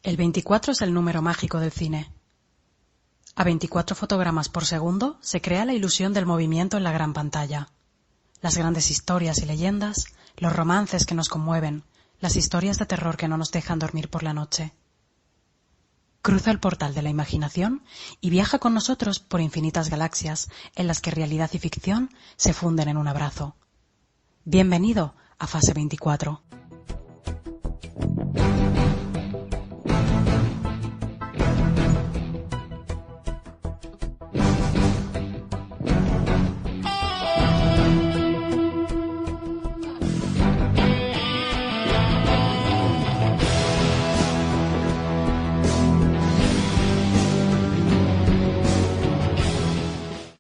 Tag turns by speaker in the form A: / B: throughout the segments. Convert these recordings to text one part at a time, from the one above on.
A: El 24 es el número mágico del cine. A 24 fotogramas por segundo se crea la ilusión del movimiento en la gran pantalla. Las grandes historias y leyendas, los romances que nos conmueven, las historias de terror que no nos dejan dormir por la noche. Cruza el portal de la imaginación y viaja con nosotros por infinitas galaxias en las que realidad y ficción se funden en un abrazo. Bienvenido a Fase 24.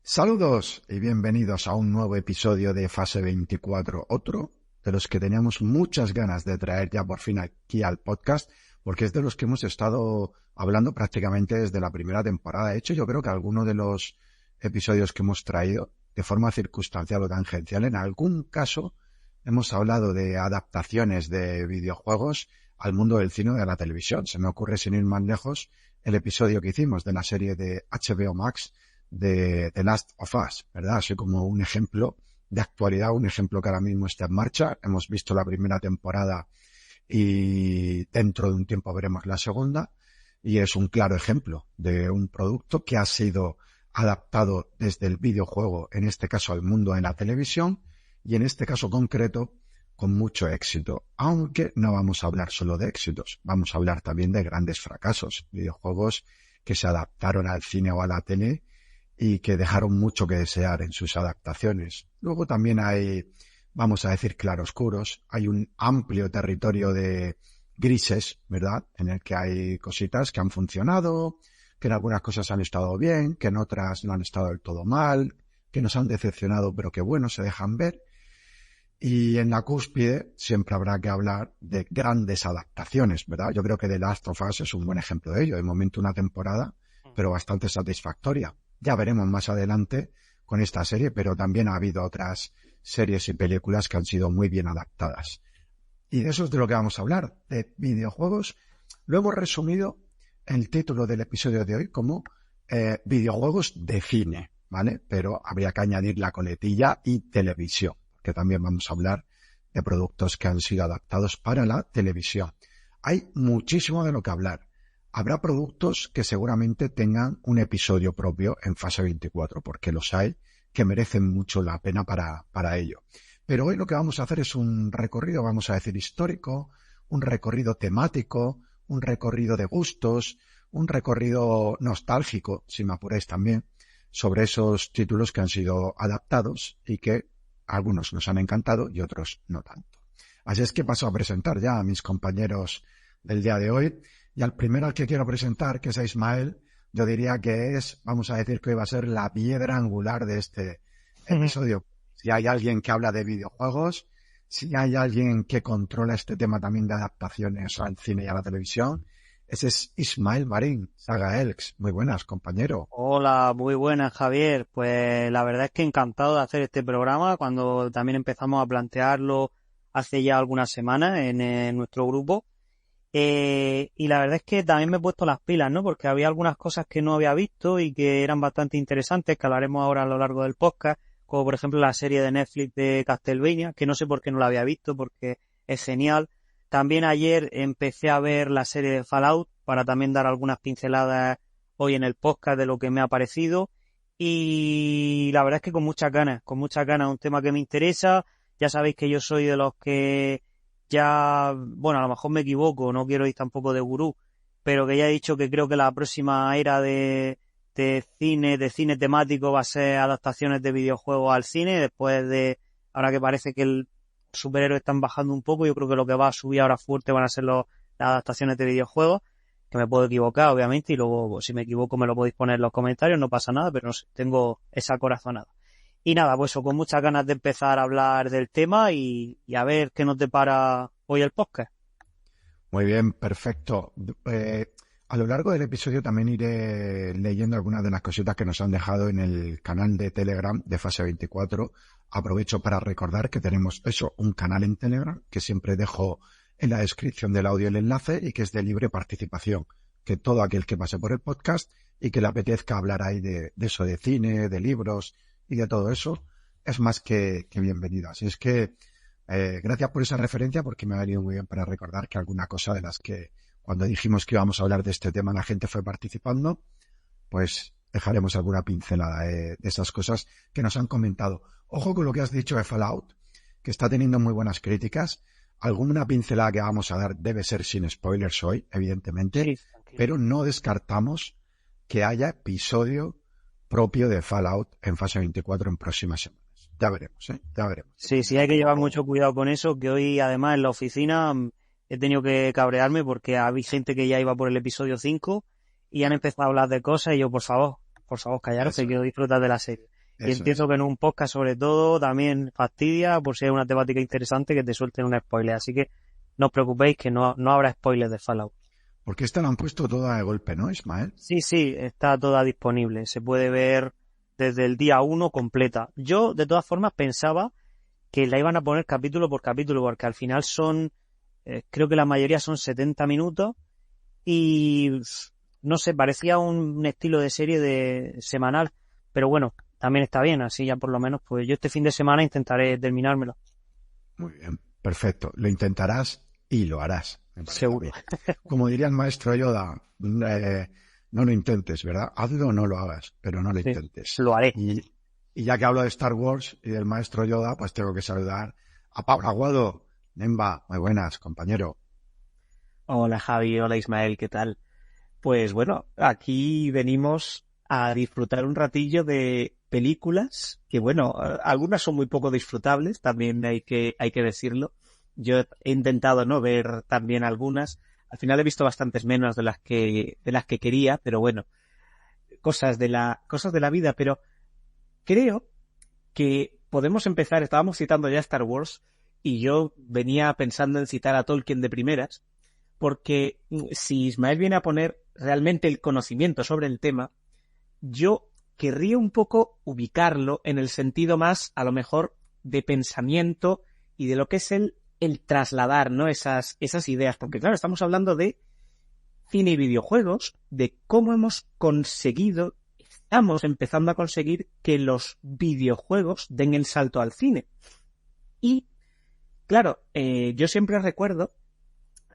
B: Saludos y bienvenidos a un nuevo episodio de Fase 24, otro de los que teníamos muchas ganas de traer ya por fin aquí al podcast, porque es de los que hemos estado hablando prácticamente desde la primera temporada. De hecho, yo creo que alguno de los episodios que hemos traído de forma circunstancial o tangencial, en algún caso hemos hablado de adaptaciones de videojuegos al mundo del cine o de la televisión. Se me ocurre, sin ir más lejos, el episodio que hicimos de la serie de HBO Max de The Last of Us, ¿verdad? Así como un ejemplo de actualidad, un ejemplo que ahora mismo está en marcha. Hemos visto la primera temporada y dentro de un tiempo veremos la segunda, y es un claro ejemplo de un producto que ha sido adaptado desde el videojuego, en este caso al mundo de la televisión, y en este caso concreto con mucho éxito. Aunque no vamos a hablar solo de éxitos, vamos a hablar también de grandes fracasos, videojuegos que se adaptaron al cine o a la tele y que dejaron mucho que desear en sus adaptaciones. Luego también hay, vamos a decir, claroscuros. Hay un amplio territorio de grises, ¿verdad?, en el que hay cositas que han funcionado, que en algunas cosas han estado bien, que en otras no han estado del todo mal, que nos han decepcionado pero que bueno, se dejan ver. Y en la cúspide siempre habrá que hablar de grandes adaptaciones, ¿verdad? Yo creo que The Last of Us es un buen ejemplo de ello. De momento una temporada, pero bastante satisfactoria. Ya veremos más adelante con esta serie, pero también ha habido otras series y películas que han sido muy bien adaptadas. Y de eso es de lo que vamos a hablar, de videojuegos. Lo hemos resumido en el título del episodio de hoy como videojuegos de cine, ¿vale? Pero habría que añadir la coletilla y televisión, que también vamos a hablar de productos que han sido adaptados para la televisión. Hay muchísimo de lo que hablar. Habrá productos que seguramente tengan un episodio propio en Fase 24, porque los hay que merecen mucho la pena para ello. Pero hoy lo que vamos a hacer es un recorrido, vamos a decir, histórico, un recorrido temático, un recorrido de gustos, un recorrido nostálgico, si me apuráis también, sobre esos títulos que han sido adaptados y que algunos nos han encantado y otros no tanto. Así es que paso a presentar ya a mis compañeros del día de hoy. Y al primero al que quiero presentar, que es a Ismael, yo diría que es, vamos a decir que hoy va a ser la piedra angular de este episodio. Si hay alguien que habla de videojuegos, si hay alguien que controla este tema también de adaptaciones al cine y a la televisión, ese es Ismael Marín, Saga Elx. Muy buenas, compañero.
C: Hola, muy buenas, Javier. Pues la verdad es que encantado de hacer este programa cuando también empezamos a plantearlo hace ya algunas semanas en nuestro grupo. Y la verdad es que también me he puesto las pilas, ¿no? Porque había algunas cosas que no había visto y que eran bastante interesantes, que hablaremos ahora a lo largo del podcast, como por ejemplo la serie de Netflix de Castlevania, que no sé por qué no la había visto, porque es genial. También ayer empecé a ver la serie de Fallout, para también dar algunas pinceladas hoy en el podcast de lo que me ha parecido. Y la verdad es que con muchas ganas, un tema que me interesa. Ya sabéis que yo soy de los que ya, bueno, a lo mejor me equivoco, no quiero ir tampoco de gurú, pero que ya he dicho que creo que la próxima era de cine temático va a ser adaptaciones de videojuegos al cine, después de, ahora que parece que el superhéroes están bajando un poco, yo creo que lo que va a subir ahora fuerte van a ser las adaptaciones de videojuegos, que me puedo equivocar, obviamente, y luego, pues, si me equivoco me lo podéis poner en los comentarios, no pasa nada, pero no sé, tengo esa corazonada. Y nada, pues eso, con muchas ganas de empezar a hablar del tema y a ver qué nos depara hoy el podcast.
B: Muy bien, perfecto. A lo largo del episodio también iré leyendo algunas de las cositas que nos han dejado en el canal de Telegram de Fase 24. Aprovecho para recordar que tenemos un canal en Telegram que siempre dejo en la descripción del audio el enlace y que es de libre participación. Que todo aquel que pase por el podcast y que le apetezca hablar ahí de eso, de cine, de libros y de todo eso, es más que bienvenido. Así es que gracias por esa referencia, porque me ha venido muy bien para recordar que alguna cosa de las que cuando dijimos que íbamos a hablar de este tema la gente fue participando, pues dejaremos alguna pincelada de esas cosas que nos han comentado. Ojo con lo que has dicho de Fallout, que está teniendo muy buenas críticas. Alguna pincelada que vamos a dar debe ser sin spoilers hoy, evidentemente,
C: Sí,
B: pero no descartamos que haya episodio propio de Fallout en fase 24 en próximas semanas. Ya veremos, ya veremos.
C: Sí, hay que llevar mucho cuidado con eso, que hoy además en la oficina he tenido que cabrearme porque había gente que ya iba por el episodio 5 y han empezado a hablar de cosas y yo, por favor, callaros, que quiero disfrutar de la serie. Y entiendo que en un podcast sobre todo también fastidia por si hay una temática interesante que te suelten un spoiler. Así que no os preocupéis que no habrá spoilers de Fallout.
B: Porque esta la han puesto toda de golpe, ¿no, Ismael?
C: Sí, está toda disponible. Se puede ver desde el día 1 completa. Yo, de todas formas, pensaba que la iban a poner capítulo por capítulo, porque al final son, creo que la mayoría son 70 minutos y, no sé, parecía un estilo de serie de semanal, pero bueno, también está bien, así ya por lo menos, pues yo este fin de semana intentaré terminármelo.
B: Muy bien, perfecto. Lo intentarás y lo harás.
C: Seguro.
B: Como diría el maestro Yoda, no lo intentes, ¿verdad? Hazlo o no lo hagas, pero no lo intentes.
C: Lo haré.
B: Y ya que hablo de Star Wars y del maestro Yoda, pues tengo que saludar a Pablo Aguado. Nemba, muy buenas, compañero.
D: Hola Javi, hola Ismael, ¿qué tal? Pues bueno, aquí venimos a disfrutar un ratillo de películas que, bueno, algunas son muy poco disfrutables, también hay que decirlo. Yo he intentado no ver también algunas. Al final he visto bastantes menos de las que quería, pero bueno, cosas de la vida. Pero creo que podemos empezar. Estábamos citando ya Star Wars y yo venía pensando en citar a Tolkien de primeras, porque si Ismael viene a poner realmente el conocimiento sobre el tema, yo querría un poco ubicarlo en el sentido más, a lo mejor, de pensamiento y de lo que es el trasladar, ¿no? Esas ideas, porque claro, estamos hablando de cine y videojuegos, de cómo estamos empezando a conseguir que los videojuegos den el salto al cine. Y, claro, yo siempre recuerdo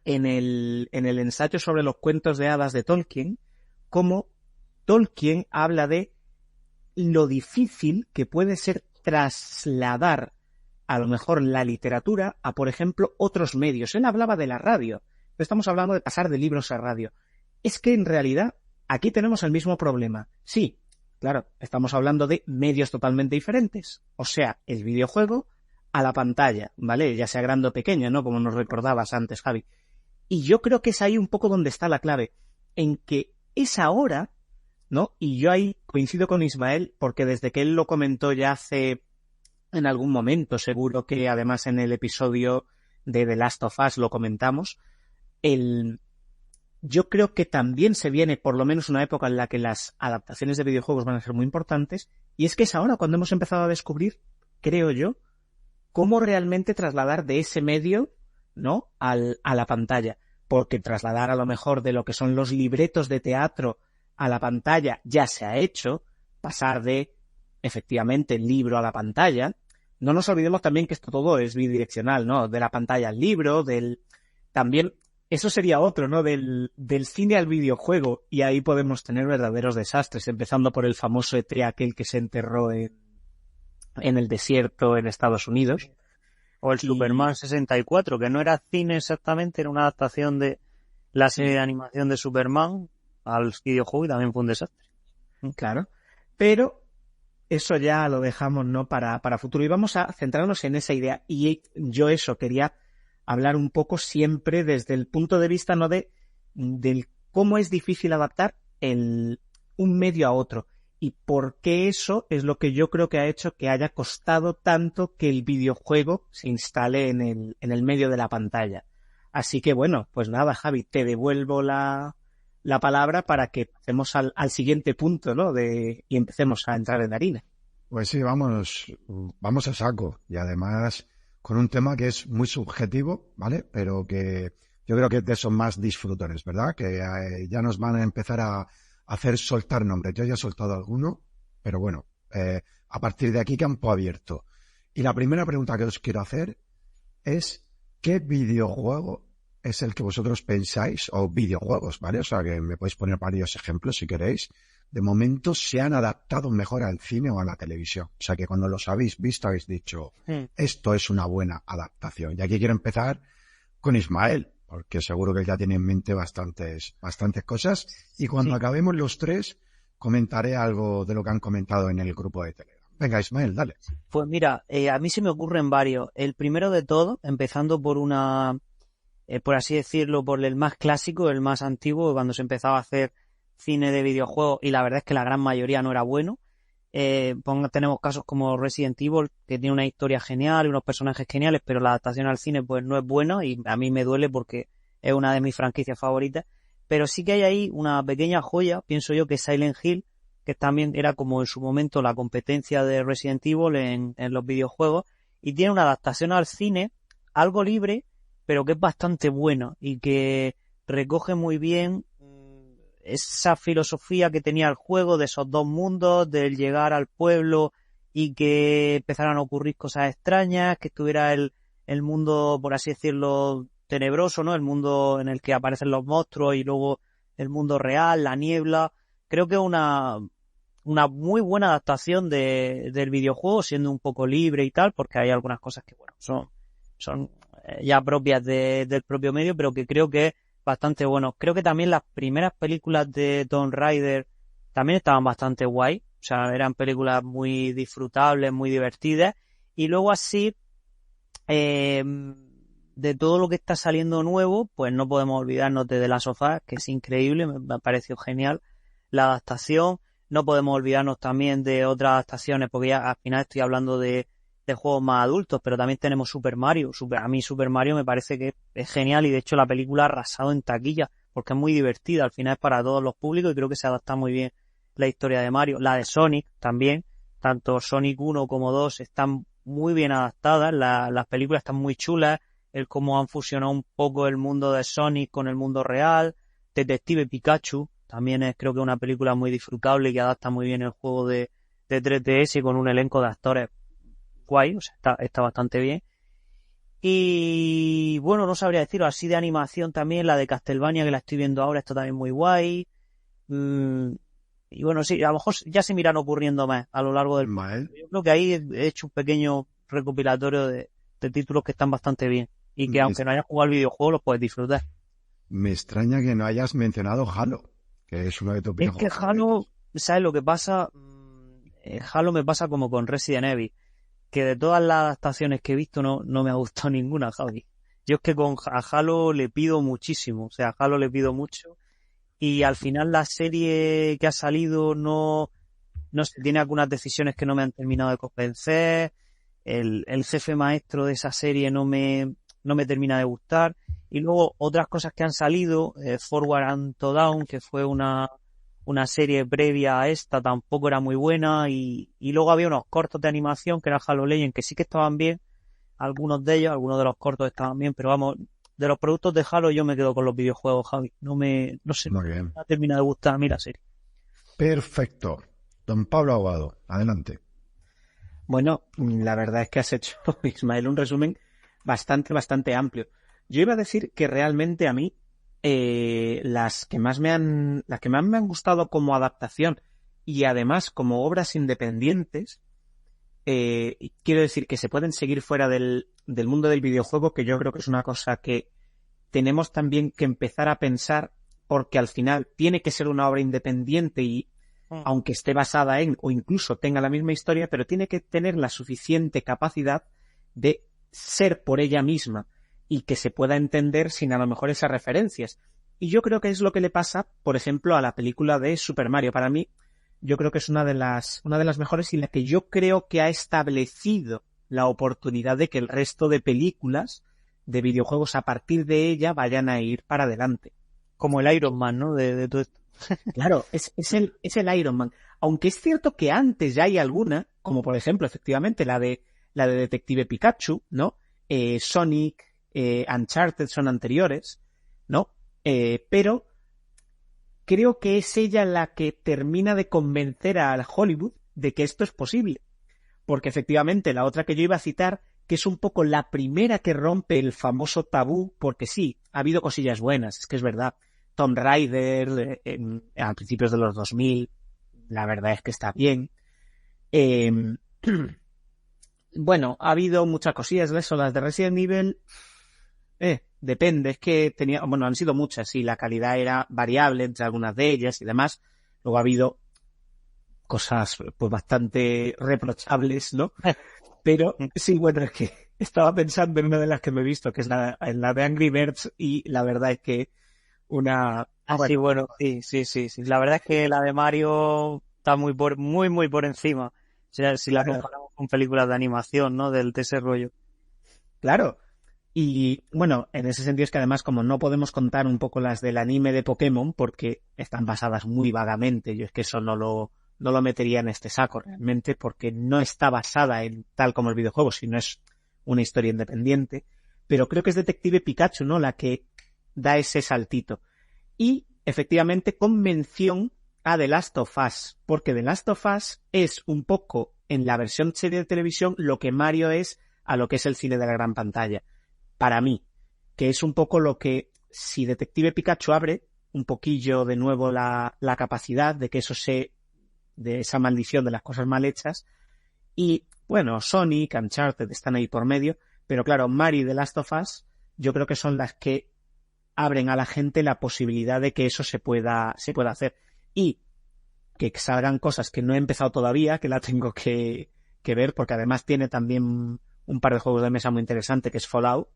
D: en el ensayo sobre los cuentos de hadas de Tolkien, cómo Tolkien habla de lo difícil que puede ser trasladar a lo mejor la literatura a, por ejemplo, otros medios. Él hablaba de la radio, pero estamos hablando de pasar de libros a radio. Es que en realidad aquí tenemos el mismo problema. Sí, claro, estamos hablando de medios totalmente diferentes. O sea, el videojuego a la pantalla, ¿vale? Ya sea grande o pequeña, ¿no? Como nos recordabas antes, Javi. Y yo creo que es ahí un poco donde está la clave, en que es ahora, ¿no? Y yo ahí coincido con Ismael, porque desde que él lo comentó ya hace en algún momento, seguro que además en el episodio de The Last of Us lo comentamos, yo creo que también se viene por lo menos una época en la que las adaptaciones de videojuegos van a ser muy importantes, y es que es ahora cuando hemos empezado a descubrir, creo yo, cómo realmente trasladar de ese medio, ¿no?, a la pantalla, porque trasladar a lo mejor de lo que son los libretos de teatro a la pantalla ya se ha hecho, pasar de, efectivamente, el libro a la pantalla. No nos olvidemos también que esto todo es bidireccional, ¿no? De la pantalla al libro, también, eso sería otro, ¿no? Del cine al videojuego, y ahí podemos tener verdaderos desastres, empezando por el famoso E3 aquel que se enterró en el desierto en Estados Unidos.
C: O el Superman 64, que no era cine exactamente, era una adaptación de la serie de animación de Superman al videojuego y también fue un desastre.
D: Claro, pero eso ya lo dejamos, ¿no?, para futuro, y vamos a centrarnos en esa idea. Y yo quería hablar un poco siempre desde el punto de vista, ¿no?, del cómo es difícil adaptar un medio a otro, y por qué eso es lo que yo creo que ha hecho que haya costado tanto que el videojuego se instale en el medio de la pantalla. Así que bueno, pues nada, Javi, te devuelvo la palabra para que pasemos al siguiente punto, ¿no?, y empecemos a entrar en harina.
B: Pues sí, vamos a saco. Y además, con un tema que es muy subjetivo, ¿vale? Pero que yo creo que es de esos más disfrutones, ¿verdad? Que ya nos van a empezar a hacer soltar nombres. Yo ya he soltado alguno, pero bueno, a partir de aquí campo abierto. Y la primera pregunta que os quiero hacer es, ¿qué videojuego es el que vosotros pensáis, o videojuegos, ¿vale? O sea, que me podéis poner varios ejemplos si queréis, de momento se han adaptado mejor al cine o a la televisión. O sea, que cuando los habéis visto habéis dicho, esto es una buena adaptación. Y aquí quiero empezar con Ismael, porque seguro que él ya tiene en mente bastantes cosas. Y cuando acabemos los tres, comentaré algo de lo que han comentado en el grupo de Telegram. Venga, Ismael, dale.
C: Pues mira, a mí se me ocurren varios. El primero de todo, empezando por por así decirlo, por el más clásico, el más antiguo, cuando se empezaba a hacer cine de videojuegos, y la verdad es que la gran mayoría no era bueno. Tenemos casos como Resident Evil, que tiene una historia genial y unos personajes geniales, pero la adaptación al cine pues no es buena, y a mí me duele porque es una de mis franquicias favoritas. Pero sí que hay ahí una pequeña joya, pienso yo, que es Silent Hill, que también era como en su momento la competencia de Resident Evil en los videojuegos, y tiene una adaptación al cine algo libre, pero que es bastante buena y que recoge muy bien esa filosofía que tenía el juego de esos dos mundos, del llegar al pueblo y que empezaran a ocurrir cosas extrañas, que estuviera el mundo, por así decirlo, tenebroso, ¿no? El mundo en el que aparecen los monstruos y luego el mundo real, la niebla. Creo que es una muy buena adaptación del videojuego, siendo un poco libre y tal, porque hay algunas cosas que, bueno, son ya propias del propio medio, pero que creo que es bastante bueno. Creo que también las primeras películas de Tomb Raider también estaban bastante guay, o sea, eran películas muy disfrutables, muy divertidas, y luego así, de todo lo que está saliendo nuevo, pues no podemos olvidarnos de The Last of Us, que es increíble, me ha parecido genial la adaptación. No podemos olvidarnos también de otras adaptaciones, porque ya al final estoy hablando de juegos más adultos, pero también tenemos Super Mario. A mí Super Mario me parece que es genial, y de hecho la película ha arrasado en taquilla, porque es muy divertida, al final es para todos los públicos y creo que se adapta muy bien la historia de Mario. La de Sonic también, tanto Sonic 1 como 2 están muy bien adaptadas, las películas están muy chulas, el cómo han fusionado un poco el mundo de Sonic con el mundo real. Detective Pikachu también creo que es una película muy disfrutable y que adapta muy bien el juego de 3DS, y con un elenco de actores guay, o sea, está bastante bien. Y bueno, no sabría decirlo, así de animación también, la de Castlevania, que la estoy viendo ahora, está también muy guay. Y bueno, sí, a lo mejor ya se me irán ocurriendo más a lo largo del... Yo creo que ahí he hecho un pequeño recopilatorio de títulos que están bastante bien, y que aunque no hayas jugado al videojuego, los puedes disfrutar.
B: Me extraña que no hayas mencionado Halo, que es uno de tus videojuegos.
C: Es que Halo, ¿sabes lo que pasa? Halo me pasa como con Resident Evil, que de todas las adaptaciones que he visto no me ha gustado ninguna, Javi. Yo es que a Halo le pido muchísimo, o sea, a Halo le pido mucho, y al final la serie que ha salido no sé, tiene algunas decisiones que no me han terminado de convencer, el jefe maestro de esa serie no me termina de gustar, y luego otras cosas que han salido, Forward Unto Dawn, que fue una serie previa a esta, tampoco era muy buena, y luego había unos cortos de animación que era Halo Legends, que sí que estaban bien, algunos de los cortos estaban bien, pero vamos, de los productos de Halo yo me quedo con los videojuegos, Javi. No sé, no me termina de gustar a mí la serie.
B: Perfecto. Don Pablo Aguado, adelante.
D: Bueno, la verdad es que has hecho, Ismael, un resumen bastante amplio. Yo iba a decir que realmente a mí las que más me han gustado como adaptación, y además como obras independientes, quiero decir que se pueden seguir fuera del mundo del videojuego, que yo creo que es una cosa que tenemos también que empezar a pensar, porque al final tiene que ser una obra independiente, y aunque esté basada en, o incluso tenga la misma historia, pero tiene que tener la suficiente capacidad de ser por ella misma y que se pueda entender sin a lo mejor esas referencias. Y yo creo que es lo que le pasa, por ejemplo, a la película de Super Mario. Para mí, yo creo que es una de las mejores, y la que yo creo que ha establecido la oportunidad de que el resto de películas de videojuegos a partir de ella vayan a ir para adelante.
C: Como el Iron Man, ¿no? De todo esto.
D: Claro, es el Iron Man. Aunque es cierto que antes ya hay alguna, como por ejemplo, efectivamente, la de Detective Pikachu, ¿no? Sonic, Uncharted son anteriores, ¿no? Pero creo que es ella la que termina de convencer al Hollywood de que esto es posible. Porque efectivamente la otra que yo iba a citar, que es un poco la primera que rompe el famoso tabú, porque sí, ha habido cosillas buenas, es que es verdad. Tomb Raider, a principios de los 2000, la verdad es que está bien. Bueno, ha habido muchas cosillas de eso, las de Resident Evil, depende, es que han sido muchas y la calidad era variable entre algunas de ellas y demás. Luego ha habido cosas pues bastante reprochables, ¿no? Pero sí, bueno, es que estaba pensando en una de las que me he visto, que es la de Angry Birds, y la verdad es que
C: sí, bueno, sí. La verdad es que la de Mario está muy por encima. O sea, si la comparamos con películas de animación, ¿no? De ese rollo.
D: Claro. Y bueno, en ese sentido es que además como no podemos contar un poco las del anime de Pokémon porque están basadas muy vagamente, yo es que eso no lo metería en este saco realmente porque no está basada en tal como el videojuego, sino es una historia independiente, pero creo que es Detective Pikachu, ¿no? La que da ese saltito. Y efectivamente con mención a The Last of Us, porque The Last of Us es un poco en la versión serie de televisión lo que Mario es a lo que es el cine de la gran pantalla. Para mí, que es un poco lo que, si Detective Pikachu abre un poquillo de nuevo la capacidad de que de esa maldición de las cosas mal hechas, y bueno, Sonic, Uncharted están ahí por medio, pero claro, Mario y The Last of Us, yo creo que son las que abren a la gente la posibilidad de que eso se pueda hacer, y que salgan cosas que no he empezado todavía, que la tengo que ver, porque además tiene también un par de juegos de mesa muy interesantes, que es Fallout,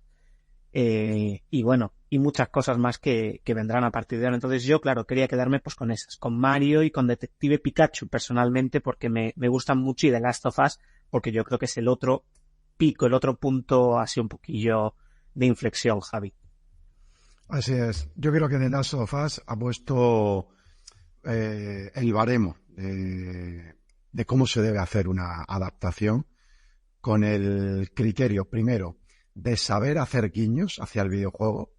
D: y bueno, y muchas cosas más que vendrán a partir de ahora. Entonces yo, claro, quería quedarme pues con esas, con Mario y con Detective Pikachu personalmente, porque me gustan mucho, y The Last of Us, porque yo creo que es el otro pico, el otro punto así un poquillo de inflexión, Javi.
B: Así es. Yo creo que The Last of Us ha puesto el baremo de cómo se debe hacer una adaptación, con el criterio, primero, de saber hacer guiños hacia el videojuego,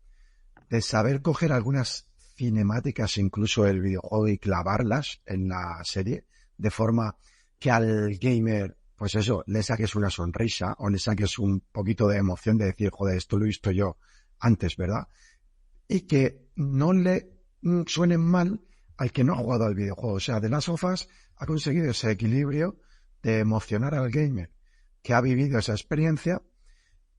B: de saber coger algunas cinemáticas incluso del videojuego y clavarlas en la serie, de forma que al gamer, pues eso, le saques una sonrisa o le saques un poquito de emoción de decir, joder, esto lo he visto yo antes, ¿verdad? Y que no le suenen mal al que no ha jugado al videojuego. O sea, The Last of Us ha conseguido ese equilibrio de emocionar al gamer que ha vivido esa experiencia,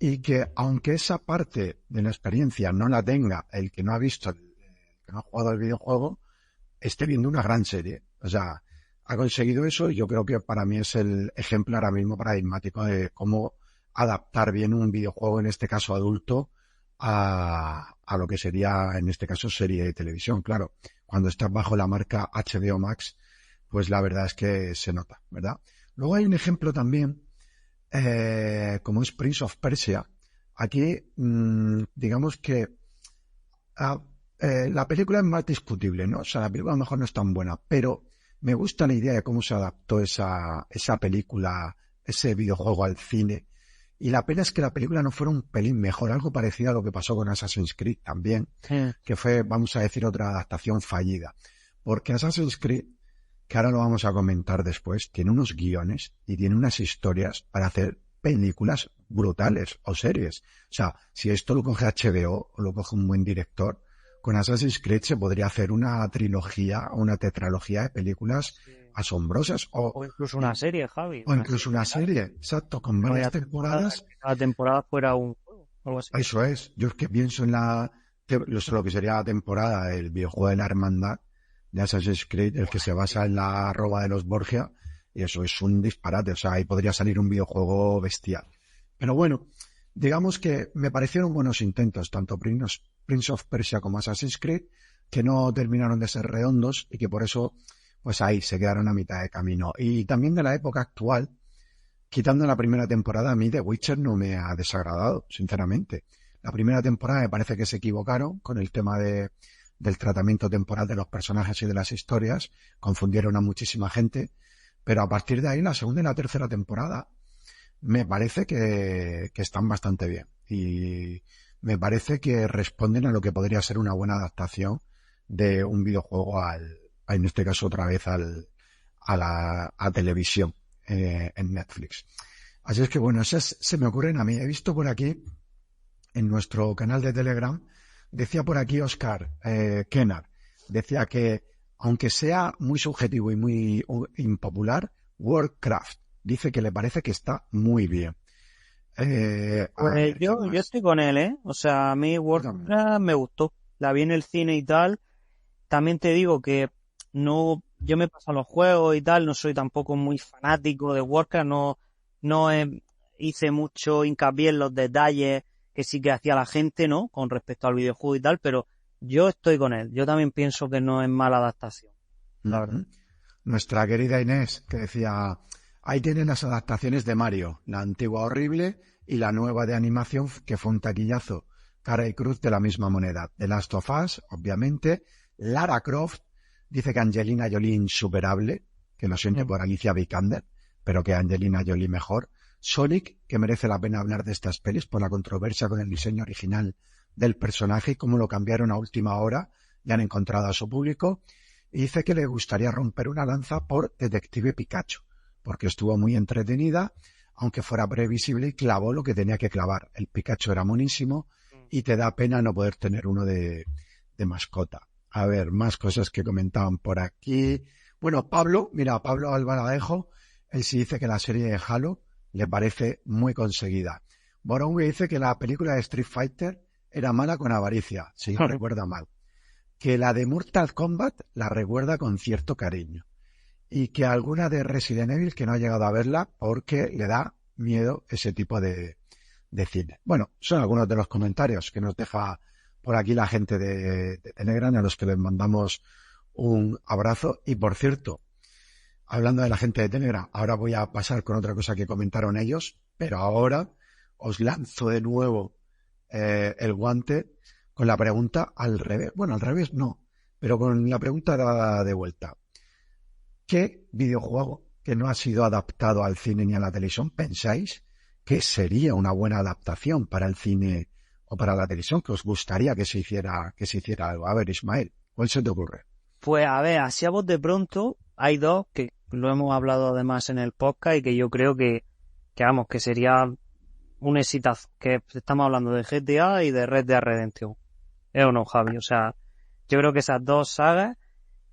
B: y que aunque esa parte de la experiencia no la tenga el que no ha visto, el que no ha jugado al videojuego, esté viendo una gran serie. O sea, ha conseguido eso, y yo creo que para mí es el ejemplo ahora mismo paradigmático de cómo adaptar bien un videojuego, en este caso adulto, a lo que sería, en este caso, serie de televisión. Claro, cuando estás bajo la marca HBO Max, pues la verdad es que se nota, ¿verdad? Luego hay un ejemplo también, como es Prince of Persia. Aquí, digamos que la película es más discutible, ¿no? O sea, la película a lo mejor no es tan buena, pero me gusta la idea de cómo se adaptó esa película, ese videojuego al cine. Y la pena es que la película no fuera un pelín mejor, algo parecido a lo que pasó con Assassin's Creed también, que fue, vamos a decir, otra adaptación fallida. Porque Assassin's Creed, que ahora lo vamos a comentar después, tiene unos guiones y tiene unas historias para hacer películas brutales o series. O sea, si esto lo coge HBO o lo coge un buen director, con Assassin's Creed se podría hacer una trilogía, una tetralogía de películas asombrosas,
C: o incluso una serie, Javi.
B: O incluso una serie, exacto, con varias temporadas.
C: Cada temporada fuera un juego, algo así.
B: Eso es. Yo es que pienso en lo que sería la temporada del videojuego de la hermandad de Assassin's Creed, el que se basa en la arroba de los Borgia, y eso es un disparate. O sea, ahí podría salir un videojuego bestial. Pero bueno, digamos que me parecieron buenos intentos, tanto Prince of Persia como Assassin's Creed, que no terminaron de ser redondos y que por eso, pues ahí se quedaron a mitad de camino. Y también de la época actual, quitando la primera temporada, a mí The Witcher no me ha desagradado, sinceramente. La primera temporada me parece que se equivocaron con el tema del tratamiento temporal de los personajes y de las historias, confundieron a muchísima gente, pero a partir de ahí la segunda y la tercera temporada me parece que están bastante bien. Y me parece que responden a lo que podría ser una buena adaptación de un videojuego en este caso otra vez a televisión, en Netflix. Así es que bueno, esas se me ocurren a mí. He visto por aquí, en nuestro canal de Telegram, decía por aquí Oscar Kennard, decía que aunque sea muy subjetivo y muy impopular, Warcraft dice que le parece que está muy bien.
C: Pues yo estoy con él, ¿eh? O sea, a mí Warcraft me gustó. La vi en el cine y tal. También te digo que no, yo me paso los juegos y tal, no soy tampoco muy fanático de Warcraft, no hice mucho hincapié en los detalles que sí que hacía la gente, ¿no? Con respecto al videojuego y tal, pero yo estoy con él. Yo también pienso que no es mala adaptación, la verdad.
B: Nuestra querida Inés, que decía, ahí tienen las adaptaciones de Mario, la antigua horrible y la nueva de animación que fue un taquillazo, cara y cruz de la misma moneda. The Last of Us, obviamente. Lara Croft dice que Angelina Jolie insuperable, que lo siente por Alicia Vikander, pero que Angelina Jolie mejor. Sonic, que merece la pena hablar de estas pelis por la controversia con el diseño original del personaje y cómo lo cambiaron a última hora y han encontrado a su público. Y dice que le gustaría romper una lanza por Detective Pikachu, porque estuvo muy entretenida, aunque fuera previsible y clavó lo que tenía que clavar. El Pikachu era monísimo y te da pena no poder tener uno de mascota. A ver, más cosas que comentaban por aquí. Bueno, Pablo Albaladejo, él sí dice que la serie de Halo le parece muy conseguida. Borongue dice que la película de Street Fighter era mala con avaricia, si no recuerda mal. Que la de Mortal Kombat la recuerda con cierto cariño. Y que alguna de Resident Evil que no ha llegado a verla porque le da miedo ese tipo de cine. Bueno, son algunos de los comentarios que nos deja por aquí la gente de Telegram, a los que les mandamos un abrazo. Y por cierto, hablando de la gente de Telegram, ahora voy a pasar con otra cosa que comentaron ellos, pero ahora os lanzo de nuevo el guante con la pregunta al revés. Bueno, al revés no, pero con la pregunta dada de vuelta. ¿Qué videojuego que no ha sido adaptado al cine ni a la televisión pensáis que sería una buena adaptación para el cine o para la televisión, que os gustaría que se hiciera algo? A ver, Ismael, ¿cuál se te ocurre?
C: Pues a ver, así a voz de pronto, hay dos que lo hemos hablado además en el podcast y que yo creo que vamos, que sería un exitazo, que estamos hablando de GTA y de Red Dead Redemption. ¿Es o no, Javi? O sea, yo creo que esas dos sagas,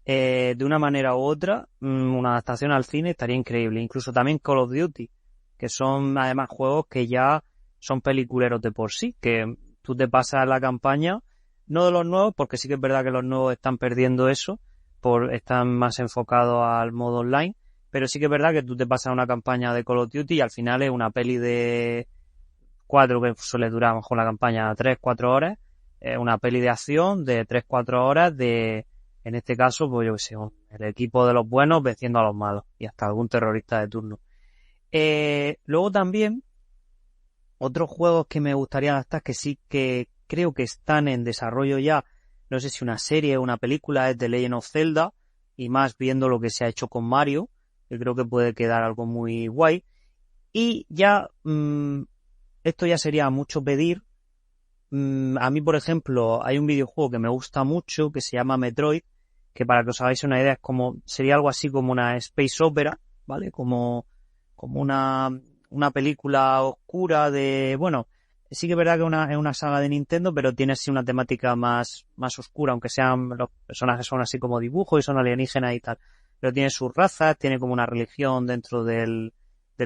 C: de una manera u otra, una adaptación al cine estaría increíble. Incluso también Call of Duty, que son además juegos que ya son peliculeros de por sí, que tú te pasas la campaña, no de los nuevos, porque sí que es verdad que los nuevos están perdiendo eso, están más enfocados al modo online, pero sí que es verdad que tú te pasas una campaña de Call of Duty y al final es una peli de 4, que suele durar a lo mejor la campaña 3-4 horas, una peli de acción de 3-4 horas en este caso, pues yo que sé, el equipo de los buenos venciendo a los malos y hasta algún terrorista de turno. Luego también, otros juegos que me gustaría adaptar, que sí que creo que están en desarrollo ya, no sé si una serie o una película, es The Legend of Zelda, y más viendo lo que se ha hecho con Mario, que creo que puede quedar algo muy guay. Y ya, esto ya sería mucho pedir. A mí, por ejemplo, hay un videojuego que me gusta mucho, que se llama Metroid, que para que os hagáis una idea sería algo así como una space opera, ¿vale? Como una película oscura bueno, sí que es verdad que es una saga de Nintendo, pero tiene así una temática más oscura, aunque los personajes son así como dibujos y son alienígenas y tal. Pero tiene sus razas, tiene como una religión dentro del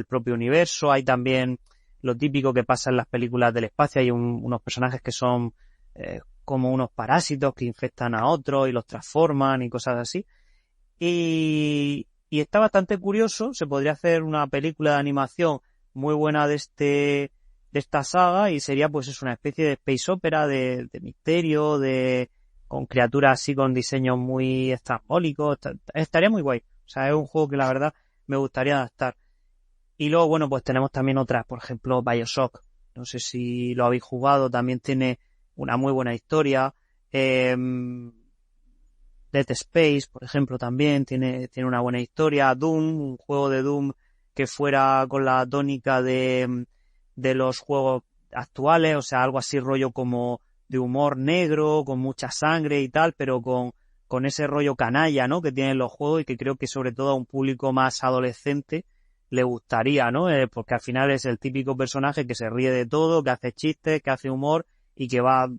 C: propio universo. Hay también lo típico que pasa en las películas del espacio. Hay unos personajes que son como unos parásitos que infectan a otros y los transforman y cosas así. Y está bastante curioso. Se podría hacer una película de animación muy buena de esta saga y sería pues es una especie de space opera de misterio, con criaturas así con diseños muy estrambólicos. Estaría muy guay. O sea, es un juego que la verdad me gustaría adaptar. Y luego, bueno, pues tenemos también otras, por ejemplo, BioShock. No sé si lo habéis jugado, también tiene una muy buena historia. Dead Space, por ejemplo, también tiene una buena historia. Doom, un juego de Doom que fuera con la tónica de los juegos actuales, o sea, algo así rollo como de humor negro, con mucha sangre y tal, pero con ese rollo canalla, ¿no?, que tienen los juegos y que creo que sobre todo a un público más adolescente le gustaría, ¿no? Porque al final es el típico personaje que se ríe de todo, que hace chistes, que hace humor y que va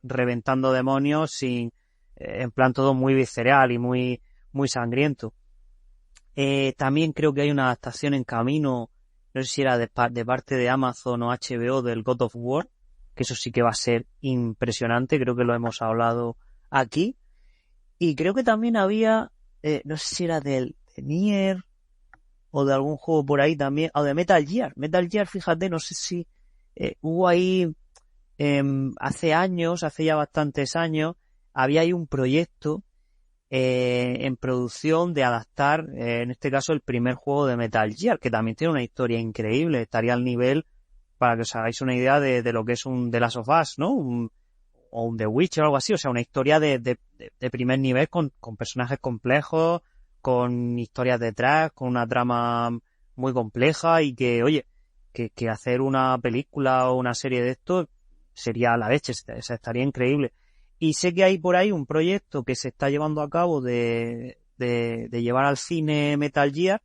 C: reventando demonios en plan todo muy visceral y muy, muy sangriento. También creo que hay una adaptación en camino, no sé si era de parte de Amazon o HBO, del God of War, que eso sí que va a ser impresionante, creo que lo hemos hablado aquí. Y creo que también había, no sé si era de Nier o de algún juego por ahí también, o de Metal Gear. Metal Gear, fíjate, no sé si hubo ahí hace ya bastantes años, había ahí un proyecto en producción de adaptar, en este caso, el primer juego de Metal Gear, que también tiene una historia increíble, estaría al nivel, para que os hagáis una idea de lo que es un The Last of Us, ¿no? O un The Witcher o algo así, o sea, una historia de primer nivel con personajes complejos, con historias detrás, con una trama muy compleja y que, oye, que hacer una película o una serie de esto sería la leche, estaría increíble. Y sé que hay por ahí un proyecto que se está llevando a cabo de llevar al cine Metal Gear,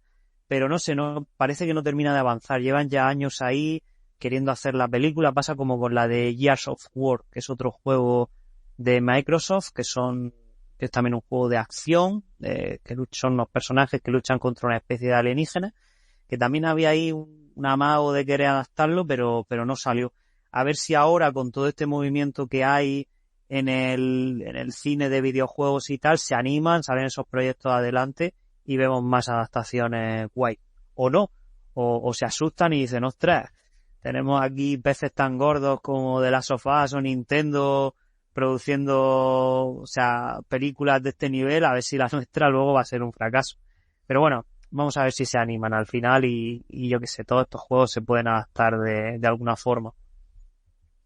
C: pero no sé, no parece que no termina de avanzar. Llevan ya años ahí queriendo hacer la película. Pasa como con la de Gears of War, que es otro juego de Microsoft, que es también un juego de acción, que son unos personajes que luchan contra una especie de alienígena, que también había ahí un amago de querer adaptarlo, pero no salió. A ver si ahora, con todo este movimiento que hay en el cine de videojuegos y tal, se animan, salen esos proyectos adelante y vemos más adaptaciones guay. O no, o se asustan y dicen, ostras, tenemos aquí peces tan gordos como The Last of Us o Nintendo produciendo, o sea, películas de este nivel, a ver si la nuestra luego va a ser un fracaso. Pero bueno, vamos a ver si se animan al final y yo qué sé, todos estos juegos se pueden adaptar de alguna forma.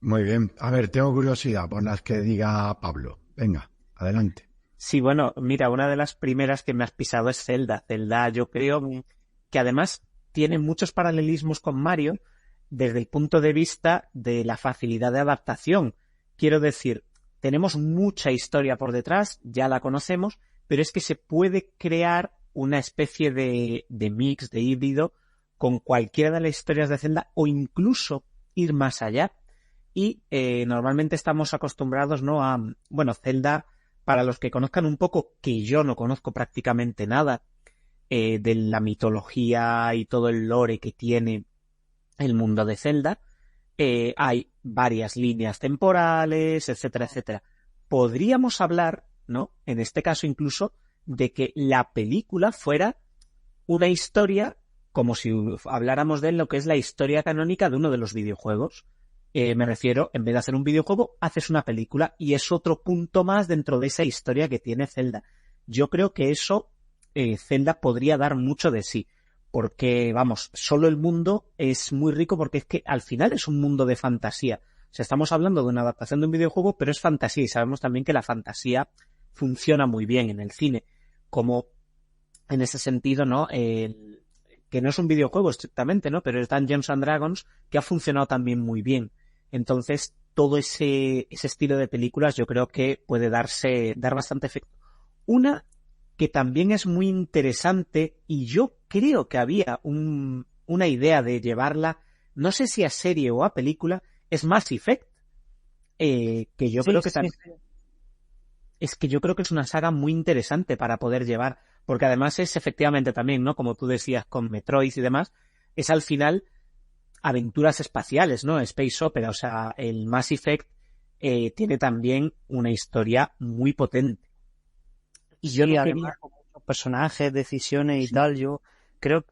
B: Muy bien. A ver, tengo curiosidad por las que diga Pablo. Venga, adelante.
D: Sí, bueno, mira, una de las primeras que me has pisado es Zelda. Zelda, yo creo que además tiene muchos paralelismos con Mario desde el punto de vista de la facilidad de adaptación. Quiero decir, tenemos mucha historia por detrás, ya la conocemos, pero es que se puede crear una especie de mix, de híbrido, con cualquiera de las historias de Zelda o incluso ir más allá. Y normalmente estamos acostumbrados, ¿no?, a, bueno, Zelda, para los que conozcan un poco, que yo no conozco prácticamente nada de la mitología y todo el lore que tiene el mundo de Zelda, hay varias líneas temporales, etcétera, etcétera. Podríamos hablar, ¿no?, en este caso incluso, de que la película fuera una historia, como si habláramos de lo que es la historia canónica de uno de los videojuegos. Me refiero, en vez de hacer un videojuego, haces una película y es otro punto más dentro de esa historia que tiene Zelda. Yo creo que eso Zelda podría dar mucho de sí, porque, vamos, solo el mundo es muy rico porque es que al final es un mundo de fantasía. O sea, estamos hablando de una adaptación de un videojuego, pero es fantasía y sabemos también que la fantasía funciona muy bien en el cine, como en ese sentido, ¿no?, que no es un videojuego estrictamente, ¿no?, pero es Dungeons and Dragons, que ha funcionado también muy bien. Entonces, todo ese estilo de películas yo creo que puede dar bastante efecto. Una que también es muy interesante, y yo creo que había una idea de llevarla, no sé si a serie o a película, es Mass Effect, que yo creo que también... Es que yo creo que es una saga muy interesante para poder llevar, porque además es efectivamente también, ¿no?, como tú decías con Metroid y demás, es al final aventuras espaciales, ¿no?, Space Opera. O sea, el Mass Effect tiene también una historia muy potente. Y yo no quería...
C: con muchos personajes, decisiones y tal, yo creo,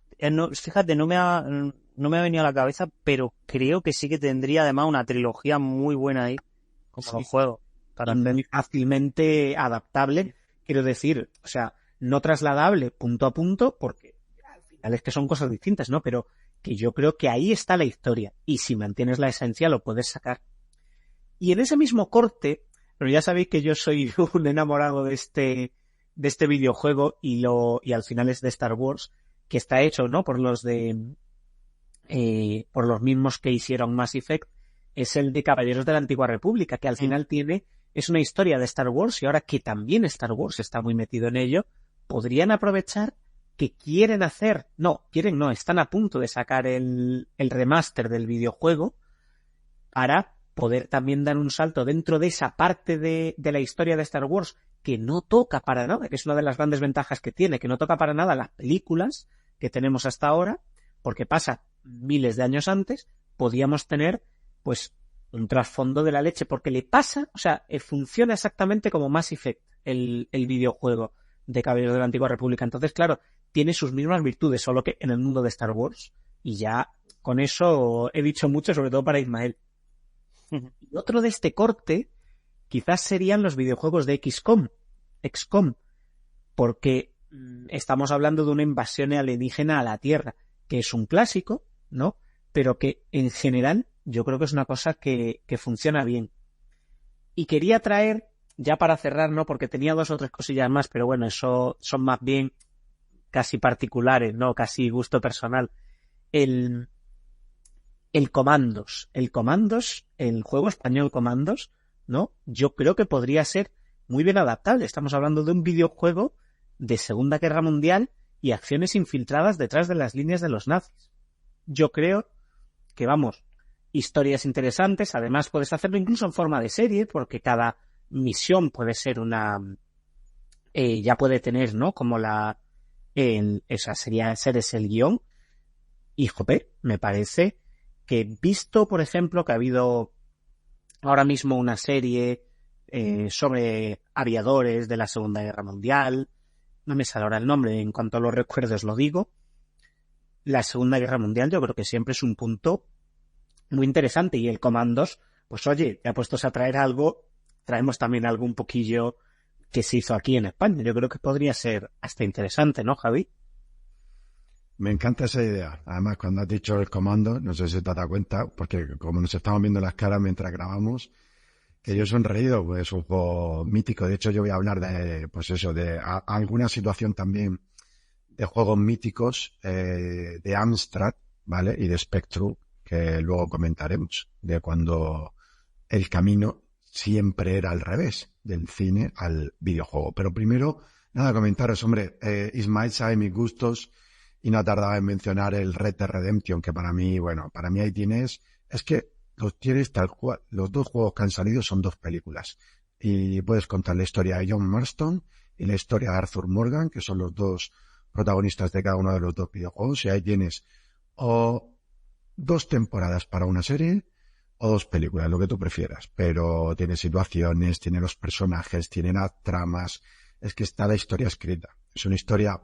C: fíjate, no me ha venido a la cabeza, pero creo que sí que tendría además una trilogía muy buena ahí, como los juegos.
D: Y muy fácilmente adaptable, quiero decir, o sea, no trasladable punto a punto, porque al final es que son cosas distintas, ¿no? Pero que yo creo que ahí está la historia, y si mantienes la esencia lo puedes sacar. Y en ese mismo corte, pero ya sabéis que yo soy un enamorado de este videojuego y al final es de Star Wars, que está hecho, ¿no? Por los mismos que hicieron Mass Effect, es el de Caballeros de la Antigua República, que al final es una historia de Star Wars, y ahora que también Star Wars está muy metido en ello, podrían aprovechar que están a punto de sacar el remaster del videojuego para poder también dar un salto dentro de esa parte de la historia de Star Wars que no toca para nada, que es una de las grandes ventajas que tiene, que no toca para nada las películas que tenemos hasta ahora, porque pasa miles de años antes. Podíamos tener pues un trasfondo de la leche, porque le pasa, o sea, funciona exactamente como Mass Effect, el videojuego de Caballeros de la Antigua República. Entonces, claro, tiene sus mismas virtudes, solo que en el mundo de Star Wars. Y ya con eso he dicho mucho, sobre todo para Ismael. Y otro de este corte quizás serían los videojuegos de XCOM, porque estamos hablando de una invasión alienígena a la Tierra, que es un clásico, ¿no? Pero que en general yo creo que es una cosa que funciona bien. Y quería traer, ya para cerrar, ¿no? Porque tenía 2 o 3 cosillas más, pero bueno, eso son más bien casi particulares, ¿no? Casi gusto personal. El Commandos, el juego español Commandos, ¿no? Yo creo que podría ser muy bien adaptable. Estamos hablando de un videojuego de Segunda Guerra Mundial y acciones infiltradas detrás de las líneas de los nazis. Yo creo que, vamos, historias interesantes. Además, puedes hacerlo incluso en forma de serie, porque cada misión puede ser ya puede tener, ¿no? Como esa sería ser ese el guión. Y, jope, me parece que, visto, por ejemplo, que ha habido ahora mismo una serie sobre aviadores de la Segunda Guerra Mundial, no me sale ahora el nombre, en cuanto lo recuerdo os lo digo. La Segunda Guerra Mundial yo creo que siempre es un punto muy interesante, y el Commandos, pues oye, ya puestos a traer algo, traemos también algo un poquillo que se hizo aquí en España. Yo creo que podría ser hasta interesante, ¿no, Javi?
B: Me encanta esa idea. Además, cuando has dicho el comando, no sé si te has dado cuenta, porque como nos estamos viendo las caras mientras grabamos, que yo he sonreído, pues es un juego mítico. De hecho, yo voy a hablar de, pues eso, de alguna situación también de juegos míticos, de Amstrad, ¿vale? Y de Spectrum, que luego comentaremos, de cuando el camino siempre era al revés, del cine al videojuego. Pero primero, nada, comentaros, hombre, Ismael sabe mis gustos y no tardaba en mencionar el Red Dead Redemption, que para mí ahí tienes, es que los tienes tal cual, los 2 juegos que han salido son 2 películas. Y puedes contar la historia de John Marston y la historia de Arthur Morgan, que son los 2 protagonistas de cada uno de los 2 videojuegos, y ahí tienes o 2 temporadas para una serie o 2 películas, lo que tú prefieras, pero tiene situaciones, tiene los personajes, tiene las tramas, es que está la historia escrita. Es una historia,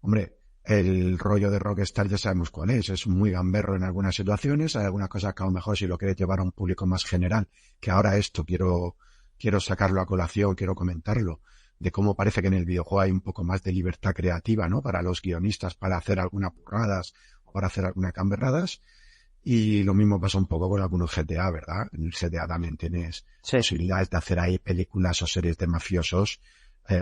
B: hombre, el rollo de Rockstar ya sabemos cuál es muy gamberro en algunas situaciones, hay algunas cosas que a lo mejor si lo quieres llevar a un público más general, que ahora esto quiero sacarlo a colación, quiero comentarlo, de cómo parece que en el videojuego hay un poco más de libertad creativa, ¿no? Para los guionistas, para hacer algunas burradas o para hacer algunas gamberradas. Y lo mismo pasa un poco con algunos GTA, ¿verdad? En el GTA también tienes posibilidades de hacer ahí películas o series de mafiosos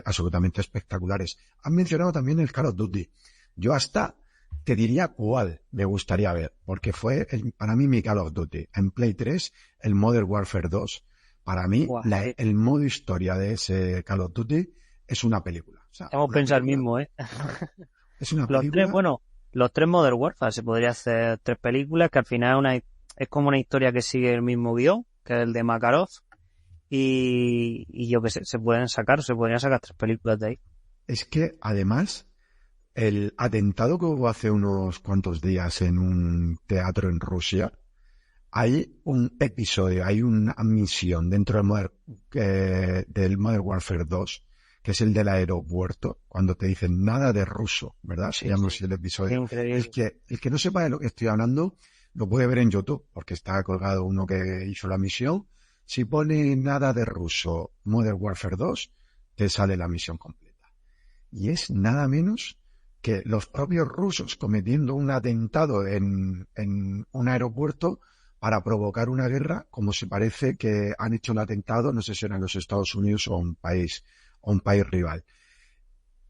B: absolutamente espectaculares. Han mencionado también el Call of Duty. Yo hasta te diría cuál me gustaría ver, porque fue para mí mi Call of Duty. En Play 3, el Modern Warfare 2. Para mí, el modo historia de ese Call of Duty es una película. O sea,
C: hemos pensado el mismo, ¿eh?
B: Es una película.
C: Los 3 Modern Warfare se podría hacer 3 películas, que al final es como una historia que sigue el mismo guión, que es el de Makarov, y yo que sé, se podrían sacar 3 películas de ahí.
B: Es que, además, el atentado que hubo hace unos cuantos días en un teatro en Rusia, hay un episodio, hay una misión dentro del Modern Warfare 2, que es el del aeropuerto, cuando te dicen nada de ruso, ¿verdad? Se llama así el episodio. El que no sepa de lo que estoy hablando, lo puede ver en YouTube, porque está colgado uno que hizo la misión. Si pone nada de ruso, Modern Warfare 2, te sale la misión completa. Y es nada menos que los propios rusos cometiendo un atentado en un aeropuerto para provocar una guerra, como se parece que han hecho un atentado, no sé si era en los Estados Unidos o un país rival.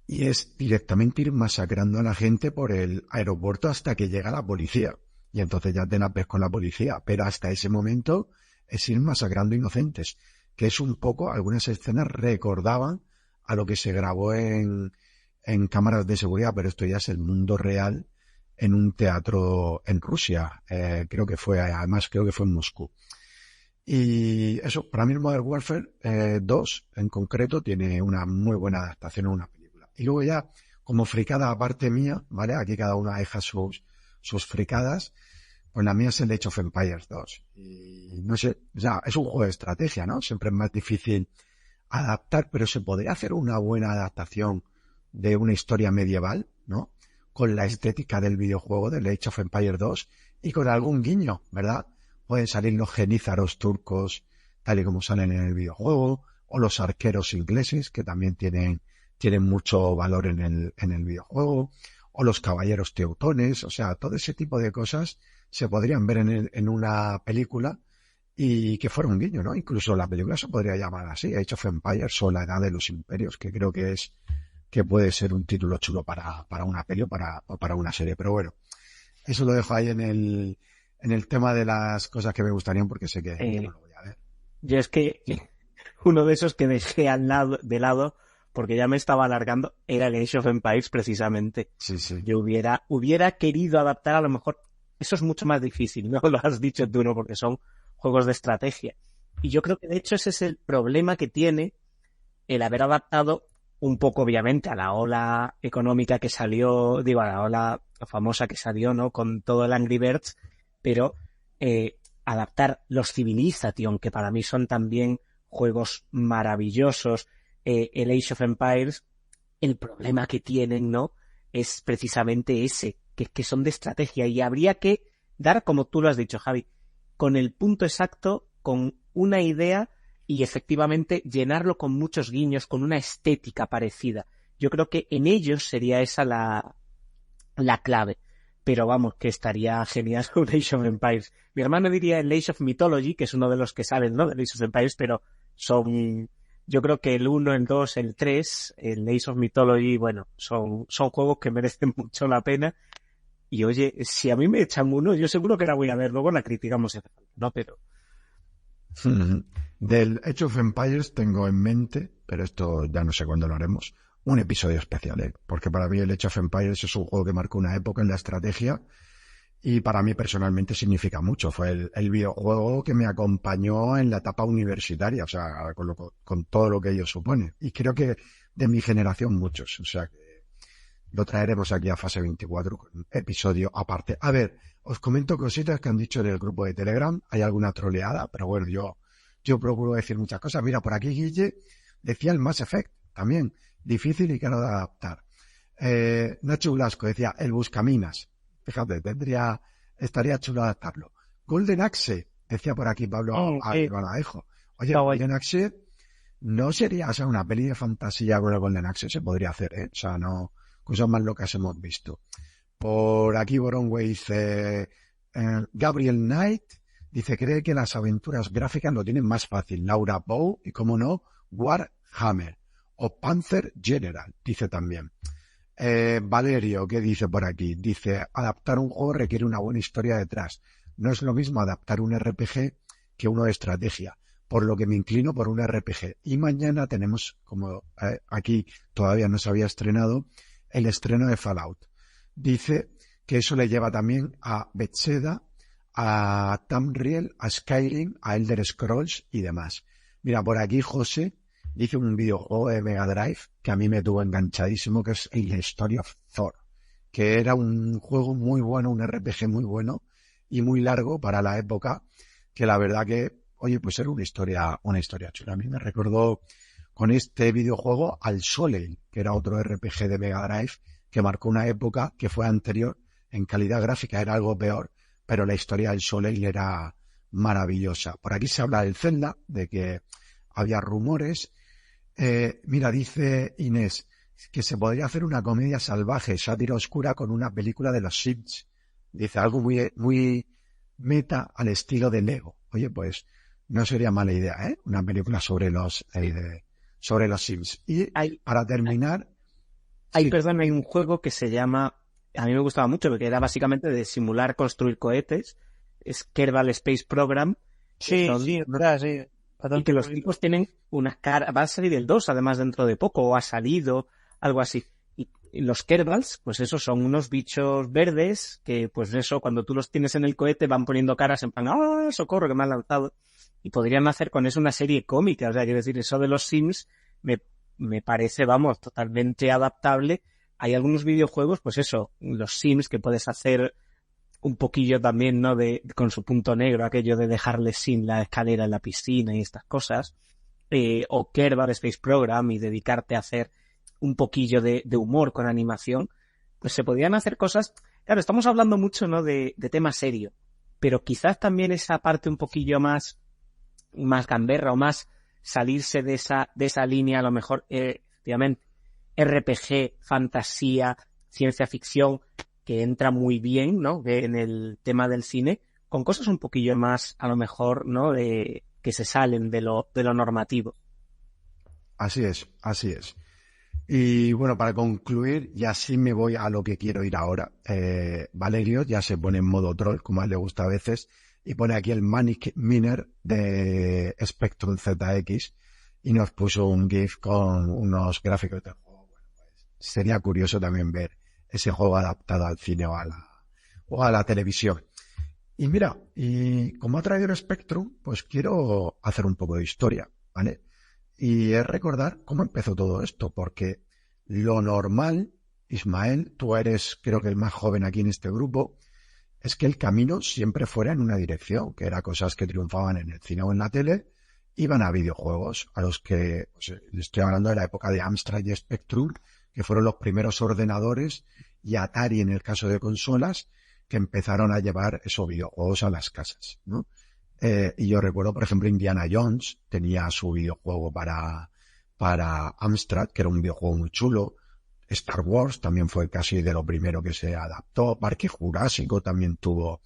B: y es directamente ir masacrando a la gente por el aeropuerto hasta que llega la policía. Y entonces ya te napes con la policía. Pero hasta ese momento es ir masacrando inocentes, que es un poco, algunas escenas recordaban a lo que se grabó en cámaras de seguridad, pero esto ya es el mundo real en un teatro en Rusia. Creo que fue en Moscú. Y eso, para mí el Modern Warfare 2 en concreto tiene una muy buena adaptación a una película. Y luego ya, como fricada aparte mía, ¿vale? Aquí cada una deja sus fricadas. Pues la mía es el Age of Empires 2. Y no sé, o sea, es un juego de estrategia, ¿no? Siempre es más difícil adaptar, pero se podría hacer una buena adaptación de una historia medieval, ¿no? Con la estética del videojuego del Age of Empires 2 y con algún guiño, ¿verdad? Pueden salir los genízaros turcos, tal y como salen en el videojuego, o los arqueros ingleses, que también tienen mucho valor en el videojuego, o los caballeros teutones, o sea, todo ese tipo de cosas se podrían ver en una película y que fuera un guiño, ¿no? Incluso la película se podría llamar así, Age of Empires o la Edad de los Imperios, que creo que puede ser un título chulo para una peli o para una serie. Pero bueno, eso lo dejo ahí en el tema de las cosas que me gustarían, porque sé que no lo voy a ver.
D: Yo es que uno de esos que dejé de lado, porque ya me estaba alargando, era el Age of Empires precisamente.
B: Sí.
D: Yo hubiera querido adaptar, a lo mejor, eso es mucho más difícil, ¿no? Lo has dicho tú, ¿no? Porque son juegos de estrategia. Y yo creo que de hecho ese es el problema que tiene el haber adaptado un poco, obviamente, a la ola económica que salió, a la ola famosa que salió, ¿no? Con todo el Angry Birds, pero adaptar los Civilization, que para mí son también juegos maravillosos, el Age of Empires, el problema que tienen, ¿no? Es precisamente ese, que son de estrategia, y habría que dar, como tú lo has dicho, Javi, con el punto exacto, con una idea y efectivamente llenarlo con muchos guiños, con una estética parecida. Yo creo que en ellos sería esa la clave. Pero vamos, que estaría genial un Age of Empires. Mi hermano diría el Age of Mythology, que es uno de los que saben, ¿no? Del Age of Empires, pero yo creo que el 1, el 2, el 3, el Age of Mythology, bueno, son juegos que merecen mucho la pena. Y oye, si a mí me echan uno, yo seguro que la voy a ver, luego la criticamos, ¿no? Pero...
B: Del Age of Empires tengo en mente, pero esto ya no sé cuándo lo haremos, un episodio especial, porque para mí el Age of Empires es un juego que marcó una época en la estrategia y para mí personalmente significa mucho. Fue el videojuego que me acompañó en la etapa universitaria, o sea, con todo lo que ello supone. Y creo que de mi generación muchos, o sea, que lo traeremos aquí a Fase 24 con un episodio aparte. A ver, os comento cositas que han dicho en el grupo de Telegram. Hay alguna troleada, pero bueno, yo procuro decir muchas cosas. Mira, por aquí Guille decía el Mass Effect también, difícil y caro de adaptar. Nacho Blasco decía el Buscaminas. Fíjate, estaría chulo adaptarlo. Golden Axe, decía por aquí Pablo Baladejo. Oye, Golden Axe no sería, o sea, una peli de fantasía con el Golden Axe se podría hacer, ¿eh? O sea, no, cosas más locas hemos visto. Por aquí Boronway dice Gabriel Knight dice, cree que las aventuras gráficas lo tienen más fácil. Laura Bow y, como no, Warhammer o Panzer General, dice también. Valerio, ¿qué dice por aquí? Dice, adaptar un juego requiere una buena historia detrás. No es lo mismo adaptar un RPG que uno de estrategia, por lo que me inclino por un RPG. Y mañana tenemos, como aquí todavía no se había estrenado, el estreno de Fallout. Dice que eso le lleva también a Bethesda, a Tamriel, a Skyrim, a Elder Scrolls y demás. Mira, por aquí José dice un videojuego de Mega Drive que a mí me tuvo enganchadísimo, que es The Story of Thor, que era un juego muy bueno, un RPG muy bueno y muy largo para la época, que la verdad que, oye, pues era una historia chula. A mí me recordó con este videojuego al Soleil, que era otro RPG de Mega Drive, que marcó una época que fue anterior. En calidad gráfica era algo peor, pero la historia del Soleil era maravillosa. Por aquí se habla del Zelda, de que había rumores. Mira, dice Inés que se podría hacer una comedia salvaje, sátira oscura con una película de los Sims. Dice algo muy meta al estilo de Lego. Oye, pues no sería mala idea, ¿eh? Una película sobre los Sims. Y para terminar,
D: Hay
B: Sí.
D: un juego que se llama, a mí me gustaba mucho porque era básicamente de simular construir cohetes, es Kerbal Space Program, que
C: Sí,
D: son
C: sí,
D: unos-
C: verdad, sí.
D: y que
C: Bastante
D: los
C: bonito.
D: tipos tienen unas caras, va a salir el 2 además dentro de poco, o ha salido, algo así. Y los Kerbals, pues esos son unos bichos verdes que, pues eso, cuando tú los tienes en el cohete van poniendo caras en plan, ¡ah, socorro, que me han lanzado! Y podrían hacer con eso una serie cómica, o sea, quiero decir, eso de los Sims me parece, vamos, totalmente adaptable. Hay algunos videojuegos, pues eso, los Sims que puedes hacer un poquillo también, ¿no? Con su punto negro, aquello de dejarles sin la escalera en la piscina y estas cosas. O Kerbal Space Program y dedicarte a hacer un poquillo de humor con animación, pues se podrían hacer cosas. Claro, estamos hablando mucho, ¿no? De tema serio, pero quizás también esa parte un poquillo más gamberra o más salirse de esa línea, a lo mejor, efectivamente, RPG, fantasía, ciencia ficción, que entra muy bien, ¿no? En el tema del cine, con cosas un poquillo más, a lo mejor, ¿no? Que se salen de lo normativo.
B: Así es, así es. Y bueno, para concluir, y así me voy a lo que quiero ir ahora. Valerio ya se pone en modo troll, como a él le gusta a veces, y pone aquí el Manic Miner de Spectrum ZX y nos puso un GIF con unos gráficos del juego. Bueno, pues sería curioso también ver ese juego adaptado al cine o a la televisión. Y mira, y como ha traído el Spectrum, pues quiero hacer un poco de historia, ¿vale? Y es recordar cómo empezó todo esto, porque lo normal, Ismael, tú eres creo que el más joven aquí en este grupo, es que el camino siempre fuera en una dirección, que era cosas que triunfaban en el cine o en la tele, iban a videojuegos, a los que, pues, estoy hablando de la época de Amstrad y Spectrum, que fueron los primeros ordenadores, y Atari en el caso de consolas, que empezaron a llevar esos videojuegos a las casas, ¿no? Y yo recuerdo, por ejemplo, Indiana Jones tenía su videojuego para Amstrad, que era un videojuego muy chulo. Star Wars también fue casi de lo primero que se adaptó. Parque Jurásico también tuvo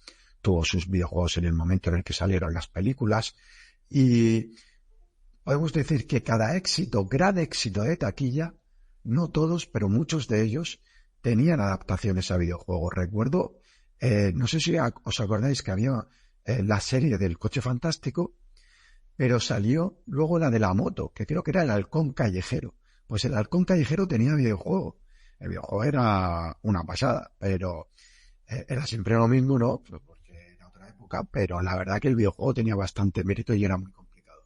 B: sus videojuegos en el momento en el que salieron las películas. Y podemos decir que cada éxito, gran éxito de taquilla, no todos, pero muchos de ellos, tenían adaptaciones a videojuegos. Recuerdo, no sé si os acordáis que había la serie del Coche Fantástico, pero salió luego la de la moto, que creo que era el Halcón Callejero. Pues el Halcón Callejero tenía videojuego. El videojuego era una pasada, pero era siempre lo mismo, ¿no? Pues porque era otra época, pero la verdad que el videojuego tenía bastante mérito y era muy complicado.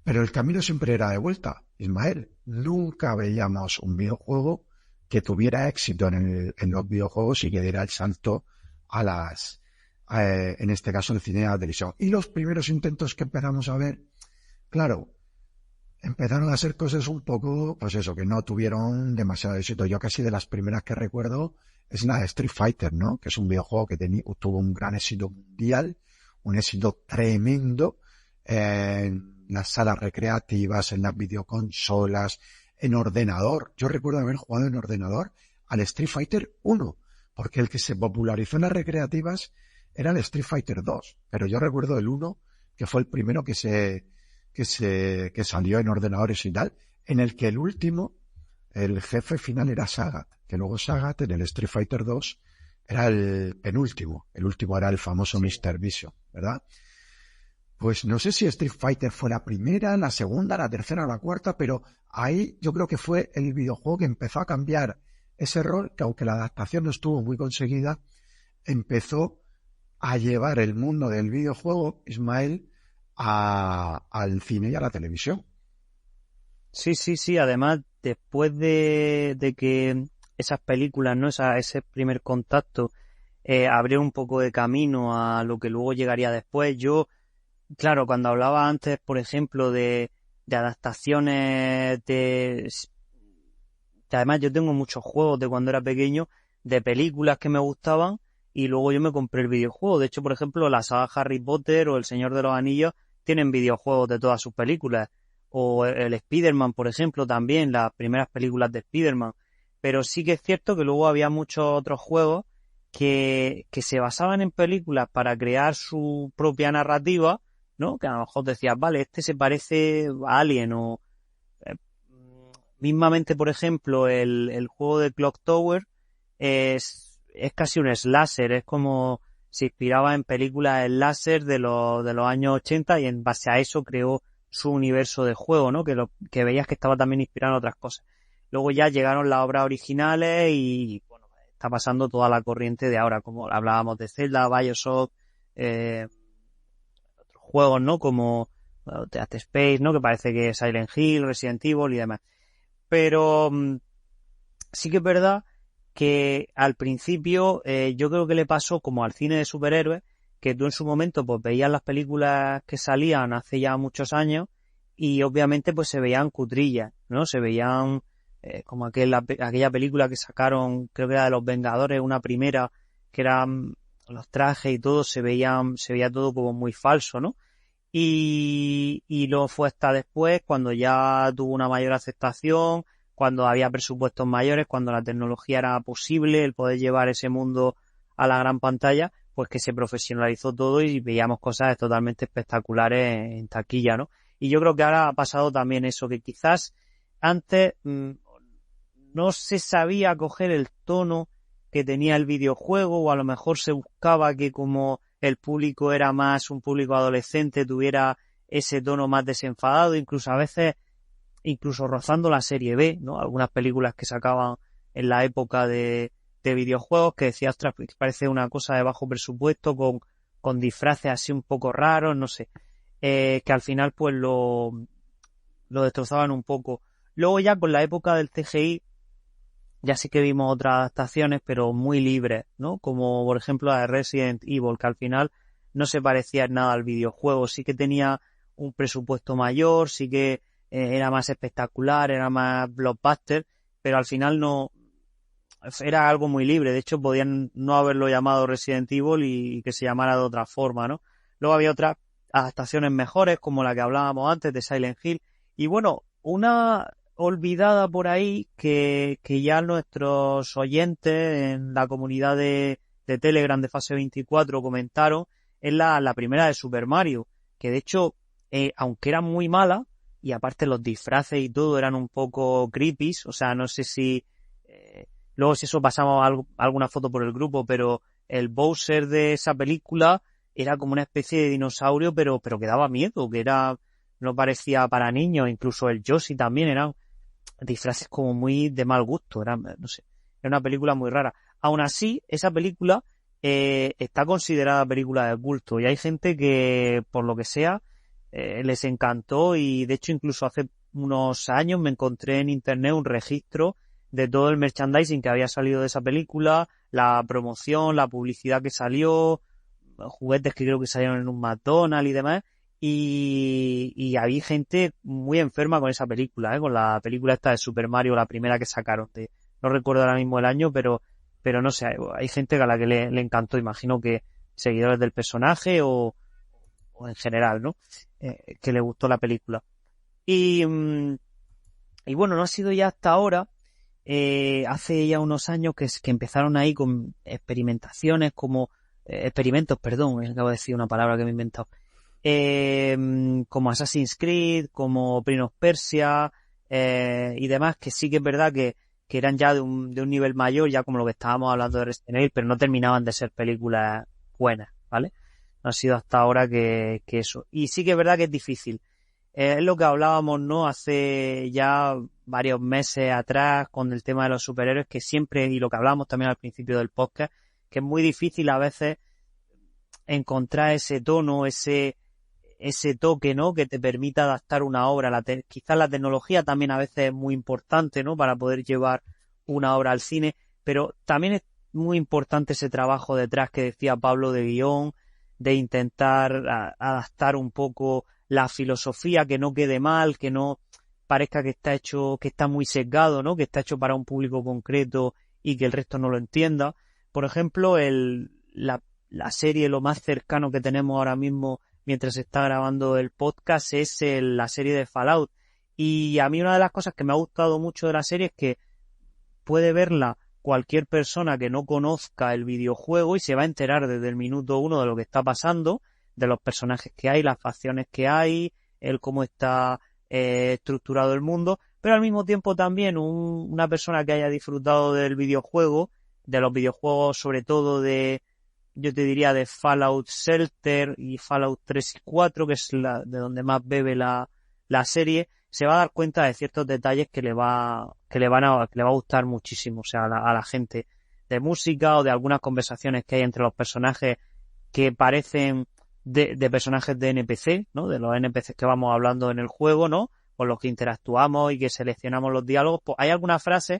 B: Pero el camino siempre era de vuelta, Ismael. Nunca veíamos un videojuego que tuviera éxito en los videojuegos y que diera el salto a en este caso el cine y la televisión. Y los primeros intentos que empezamos a ver, claro, empezaron a ser cosas un poco, pues eso, que no tuvieron demasiado éxito. Yo casi de las primeras que recuerdo es la de Street Fighter, ¿no? Que es un videojuego que tuvo un gran éxito mundial, un éxito tremendo en las salas recreativas, en las videoconsolas, en ordenador. Yo recuerdo haber jugado en ordenador al Street Fighter 1, porque el que se popularizó en las recreativas era el Street Fighter 2, pero yo recuerdo el 1, que fue el primero que salió en ordenadores y tal, en el que el último, el jefe final era Sagat, que luego Sagat en el Street Fighter 2 era el penúltimo, el último era el famoso Mr. Vision, ¿verdad? Pues no sé si Street Fighter fue la primera, la segunda, la tercera o la cuarta, pero ahí yo creo que fue el videojuego que empezó a cambiar ese rol, que aunque la adaptación no estuvo muy conseguida, empezó a llevar el mundo del videojuego, Ismael, al cine y a la televisión.
C: Sí, sí, sí. Además, después de que esas películas, ¿no? Ese primer contacto abrieron un poco de camino a lo que luego llegaría después. Yo, claro, cuando hablaba antes, por ejemplo, de adaptaciones además yo tengo muchos juegos de cuando era pequeño, de películas que me gustaban, y luego yo me compré el videojuego. De hecho, por ejemplo, la saga Harry Potter o El Señor de los Anillos tienen videojuegos de todas sus películas. O el Spider-Man, por ejemplo, también, las primeras películas de Spider-Man. Pero sí que es cierto que luego había muchos otros juegos que se basaban en películas para crear su propia narrativa, ¿no? Que a lo mejor decías, vale, este se parece a Alien o... mismamente, por ejemplo, el juego de Clock Tower es casi un slasher, es como se inspiraba en películas slasher de los años 80 y en base a eso creó su universo de juego, ¿no? Que veías que estaba también inspirado en otras cosas. Luego ya llegaron las obras originales y, bueno, está pasando toda la corriente de ahora, como hablábamos de Zelda, BioShock, otros juegos, ¿no? Como Dead Space, ¿no? Que parece que es Silent Hill, Resident Evil y demás. Pero sí que es verdad que al principio yo creo que le pasó como al cine de superhéroes, que tú en su momento pues veías las películas que salían hace ya muchos años y obviamente pues se veían cutrillas, ¿no? Se veían como aquella película que sacaron, creo que era de los Vengadores, una primera, que eran los trajes y todo, se veía todo como muy falso, ¿no? Y luego fue hasta después, cuando ya tuvo una mayor aceptación, cuando había presupuestos mayores, cuando la tecnología era posible, el poder llevar ese mundo a la gran pantalla, pues que se profesionalizó todo y veíamos cosas totalmente espectaculares en taquilla, ¿no? Y yo creo que ahora ha pasado también eso, que quizás antes no se sabía coger el tono que tenía el videojuego, o a lo mejor se buscaba que como el público era más un público adolescente, tuviera ese tono más desenfadado, incluso a veces, incluso rozando la serie B, ¿no? Algunas películas que sacaban en la época de videojuegos que decía, ostras, parece una cosa de bajo presupuesto, con disfraces así un poco raros, no sé, que al final pues lo destrozaban un poco. Luego ya con la época del CGI, ya sí que vimos otras adaptaciones, pero muy libres, ¿no? Como por ejemplo la de Resident Evil, que al final no se parecía en nada al videojuego, sí que tenía un presupuesto mayor, sí que era más espectacular, era más blockbuster, pero al final no, era algo muy libre. De hecho podían no haberlo llamado Resident Evil y que se llamara de otra forma, ¿no? Luego había otras adaptaciones mejores, como la que hablábamos antes de Silent Hill, y bueno, una olvidada por ahí que ya nuestros oyentes en la comunidad de Telegram de Fase 24 comentaron, es la primera de Super Mario, que de hecho, aunque era muy mala, y aparte los disfraces y todo eran un poco creepy, o sea, no sé si luego si eso pasamos alguna foto por el grupo, pero el Bowser de esa película era como una especie de dinosaurio, pero que daba miedo, que no parecía para niños, incluso el Yoshi también eran disfraces como muy de mal gusto, no sé, era una película muy rara. Aún así, esa película está considerada película de culto y hay gente que, por lo que sea, les encantó y de hecho incluso hace unos años me encontré en internet un registro de todo el merchandising que había salido de esa película, la promoción, la publicidad que salió, juguetes que creo que salieron en un McDonald's y demás. Y había gente muy enferma con esa película, con la película esta de Super Mario, la primera que sacaron, no recuerdo ahora mismo el año, pero no sé, hay gente a la que le encantó, imagino que seguidores del personaje o en general, ¿no? Que le gustó la película. Y bueno, no ha sido ya hasta ahora, hace ya unos años que empezaron ahí con experimentaciones como, experimentos, perdón, acabo de decir una palabra que me he inventado, como Assassin's Creed, como Prince of Persia y demás, que sí que es verdad que eran ya de un nivel mayor, ya como lo que estábamos hablando de Resident Evil, pero no terminaban de ser películas buenas, ¿vale? No ha sido hasta ahora que eso. Y sí que es verdad que es difícil. Es lo que hablábamos, ¿no? Hace ya varios meses atrás con el tema de los superhéroes, que siempre, y lo que hablábamos también al principio del podcast, que es muy difícil a veces encontrar ese tono, ese toque, ¿no? Que te permita adaptar una obra. Quizás la tecnología también a veces es muy importante, ¿no? Para poder llevar una obra al cine, pero también es muy importante ese trabajo detrás que decía Pablo de guión, de intentar adaptar un poco la filosofía, que no quede mal, que no parezca que está hecho, que está muy sesgado, ¿no? Que está hecho para un público concreto y que el resto no lo entienda. Por ejemplo, la serie, lo más cercano que tenemos ahora mismo mientras se está grabando el podcast es la serie de Fallout. Y a mí una de las cosas que me ha gustado mucho de la serie es que puede verla cualquier persona que no conozca el videojuego y se va a enterar desde el minuto 1 de lo que está pasando, de los personajes que hay, las facciones que hay, el cómo está estructurado el mundo, pero al mismo tiempo también una persona que haya disfrutado del videojuego, de los videojuegos sobre todo yo te diría de Fallout Shelter y Fallout 3 y 4, que es de donde más bebe la serie, se va a dar cuenta de ciertos detalles que le va a gustar muchísimo, o sea, a la gente, de música o de algunas conversaciones que hay entre los personajes que parecen de personajes de NPC, ¿no? De los NPCs que vamos hablando en el juego, ¿no? Con los que interactuamos y que seleccionamos los diálogos, pues hay algunas frases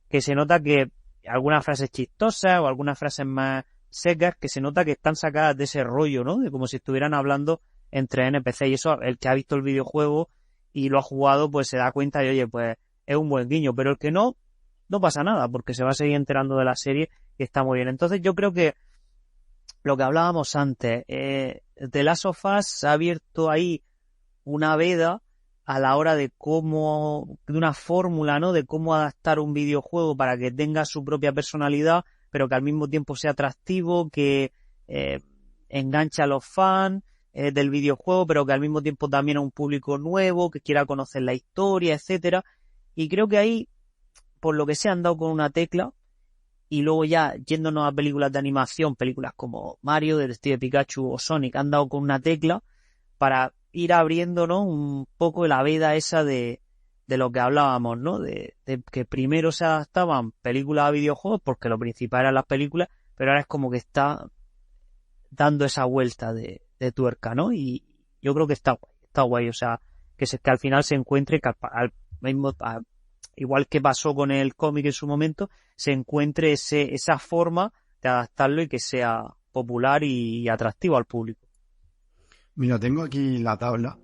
C: que se nota que, algunas frases chistosas o algunas frases más secas que se nota que están sacadas de ese rollo, ¿no? De como si estuvieran hablando entre NPC, y eso el que ha visto el videojuego y lo ha jugado pues se da cuenta y oye, pues es un buen guiño, pero el que no pasa nada porque se va a seguir enterando de la serie y está muy bien. Entonces yo creo que lo que hablábamos antes, The Last of Us ha abierto ahí una veda a la hora de una fórmula, ¿no? De cómo adaptar un videojuego para que tenga su propia personalidad, pero que al mismo tiempo sea atractivo, que enganche a los fans del videojuego, pero que al mismo tiempo también a un público nuevo, que quiera conocer la historia, etcétera. Y creo que ahí, por lo que se han dado con una tecla, y luego ya yéndonos a películas de animación, películas como Mario, Detective Pikachu o Sonic, han dado con una tecla para ir abriéndonos un poco la veda esa de lo que hablábamos, ¿no? De que primero se adaptaban películas a videojuegos porque lo principal eran las películas, pero ahora es como que está dando esa vuelta de tuerca, ¿no? Y yo creo que está guay, o sea, que al final se encuentre, que igual que pasó con el cómic en su momento, se encuentre esa forma de adaptarlo y que sea popular y atractivo al público.
B: Mira, tengo aquí la tabla.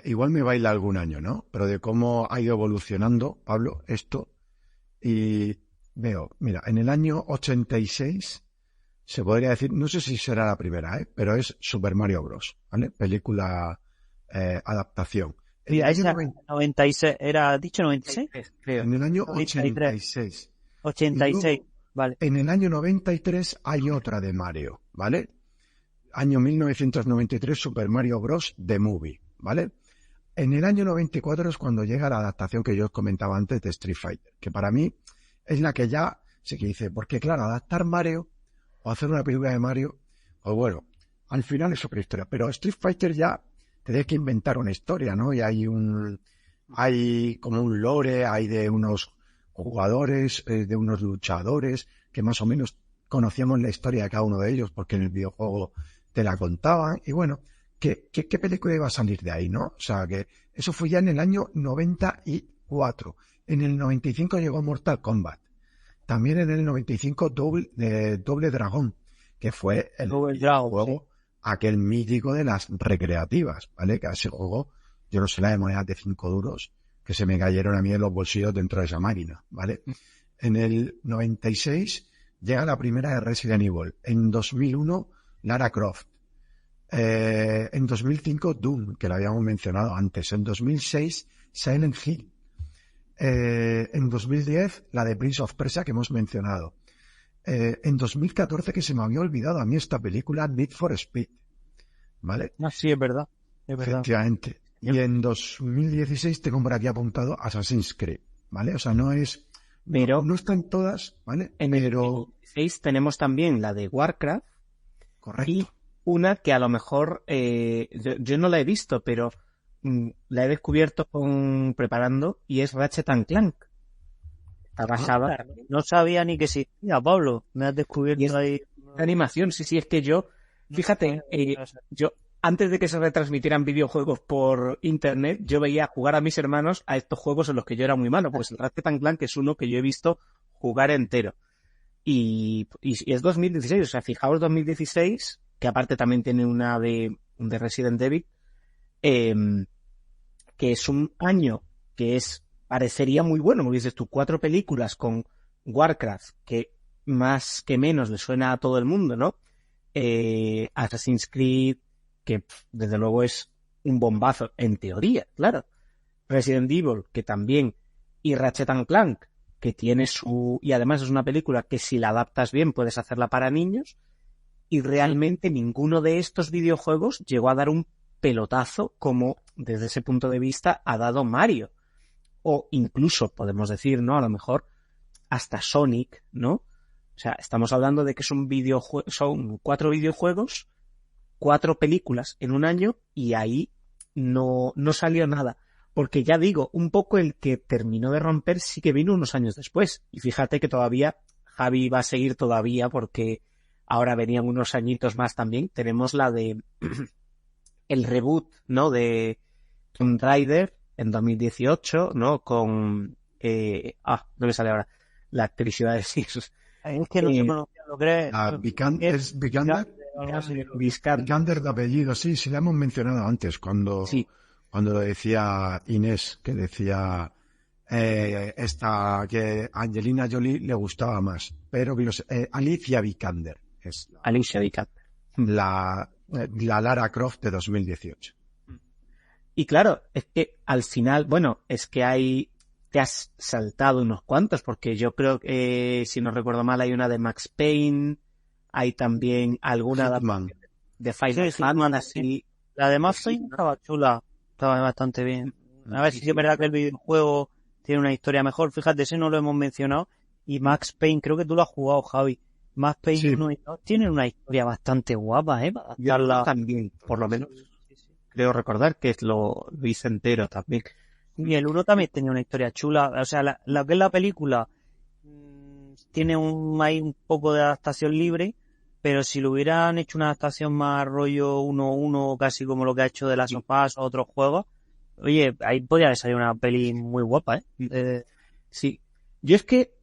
B: Igual me baila algún año, ¿no? Pero de cómo ha ido evolucionando, Pablo, esto. Y veo, mira, en el año 86 se podría decir, no sé si será la primera, pero es Super Mario Bros., ¿vale? Película adaptación.
C: Sí, esa 96, ¿era dicho 96?
B: Creo. En el año 86.
C: 86, luego, vale.
B: En el año 93 hay otra de Mario, ¿vale? Año 1993, Super Mario Bros. The Movie, ¿vale? En el año 94 es cuando llega la adaptación que yo os comentaba antes de Street Fighter, que para mí es la que ya sé que dice, porque claro, adaptar Mario o hacer una película de Mario, pues bueno, al final es otra historia, pero Street Fighter ya tienes que inventar una historia, ¿no? Y hay como un lore, hay de unos jugadores, de unos luchadores, que más o menos conocíamos la historia de cada uno de ellos, porque en el videojuego te la contaban, y bueno, ¿qué película iba a salir de ahí, no? O sea, que eso fue ya en el año 94. En el 95 llegó Mortal Kombat. También en el 95 Doble Dragón, que fue el juego, sí, aquel mítico de las recreativas, ¿vale? Que ese juego, yo no sé, la de monedas de 5 duros, que se me cayeron a mí en los bolsillos dentro de esa máquina, ¿vale? En el 96 llega la primera de Resident Evil. En 2001, Lara Croft. En 2005, Doom, que lo habíamos mencionado antes. En 2006, Silent Hill. En 2010, la de Prince of Persia, que hemos mencionado. En 2014, que se me había olvidado a mí esta película, Need for Speed. ¿Vale?
C: Ah, sí, es verdad.
B: Efectivamente. Y en 2016 tengo por aquí apuntado Assassin's Creed, ¿vale? O sea, no es...
D: Pero
B: no están todas, ¿vale?
D: En el 16 tenemos también la de Warcraft.
B: Correcto.
D: Y una que a lo mejor yo no la he visto, pero la he descubierto preparando, y es Ratchet and Clank. Está basada.
C: No sabía ni que existía, Pablo. Me has descubierto ahí.
D: Animación, sí, es que yo, fíjate, yo antes de que se retransmitieran videojuegos por internet, yo veía jugar a mis hermanos a estos juegos en los que yo era muy malo. Pues el Ratchet and Clank es uno que yo he visto jugar entero. Y es 2016, o sea, fijaos 2016, que aparte también tiene una de Resident Evil, que es un año que parecería muy bueno, como dices tú, 4 películas con Warcraft, que más que menos le suena a todo el mundo, ¿no? Assassin's Creed, que desde luego es un bombazo, en teoría, claro. Resident Evil, que también, y Ratchet and Clank, que tiene y además es una película que si la adaptas bien puedes hacerla para niños, y realmente ninguno de estos videojuegos llegó a dar un pelotazo como desde ese punto de vista ha dado Mario. o incluso podemos decir, ¿no? A lo mejor hasta Sonic, ¿no? O sea, estamos hablando de que son 4 videojuegos, 4 películas en un año y ahí no salió nada. Porque ya digo, un poco el que terminó de romper sí que vino unos años después. Y fíjate que todavía Javi va a seguir todavía porque ahora venían unos añitos más también. Tenemos la de el reboot, ¿no? De Tomb Raider en 2018, ¿no? Con no me sale ahora la actriz, iba a decir.
C: Es que no se conocía, ¿lo crees?
B: ¿Es Vikander? Vikander de apellido, sí, la hemos mencionado antes cuando decía Inés, que decía que Angelina Jolie le gustaba más, pero Alicia Vikander es
D: Alicia Vikander.
B: La Lara Croft de 2018.
D: Y claro, es que al final, bueno, es que te has saltado unos cuantos, porque yo creo que, si no recuerdo mal, hay una de Max Payne, hay también alguna de Final Fantasy.
C: La de Max Payne estaba chula, estaba bastante bien. A ver si es verdad que el videojuego tiene una historia mejor. Fíjate, ese no lo hemos mencionado. Y Max Payne, creo que tú lo has jugado, Javi. Max Payne 1 y 2 tienen una historia bastante guapa,
D: Yo también, por lo menos. Creo recordar que lo hice entero también.
C: Y el 1 también tenía una historia chula. O sea, la que es la película tiene hay un poco de adaptación libre, pero si lo hubieran hecho una adaptación más rollo 1-1, casi como lo que ha hecho de las sofás o otros juegos, oye, ahí podría haber salido una peli muy guapa,
D: Sí. Yo es que,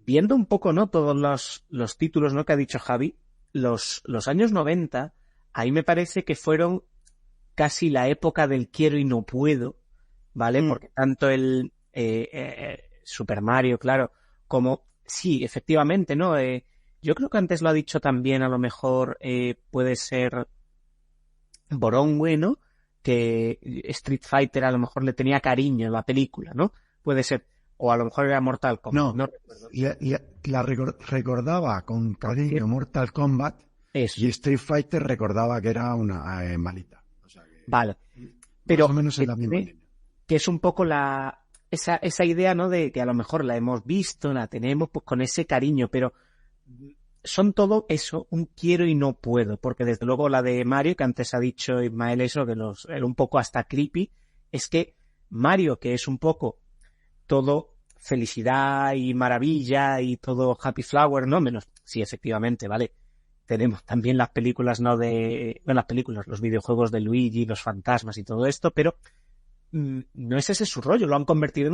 D: viendo un poco, ¿no? Todos los títulos, ¿no? Que ha dicho Javi, los años 90, ahí me parece que fueron casi la época del quiero y no puedo, ¿vale? Porque tanto el Super Mario, claro, como, sí, efectivamente, ¿no? Yo creo que antes lo ha dicho también, a lo mejor puede ser Borongue, ¿no? Que Street Fighter a lo mejor le tenía cariño en la película, ¿no? Puede ser. O a lo mejor era Mortal Kombat.
B: No la recordaba con cariño Mortal Kombat.
D: Eso.
B: Y Street Fighter recordaba que era una malita. O sea que,
D: vale. Pero
B: más o menos en la misma línea.
D: Que es un poco esa idea, ¿no? De que a lo mejor la hemos visto, la tenemos pues con ese cariño, pero son todo eso, un quiero y no puedo, porque desde luego la de Mario, que antes ha dicho Ismael eso, que era un poco hasta creepy, es que Mario, que es un poco todo felicidad y maravilla y todo happy flower, ¿no? Menos, sí, efectivamente, ¿vale? Tenemos también las películas, ¿no? Los videojuegos de Luigi, los fantasmas y todo esto, pero no es ese su rollo, lo han convertido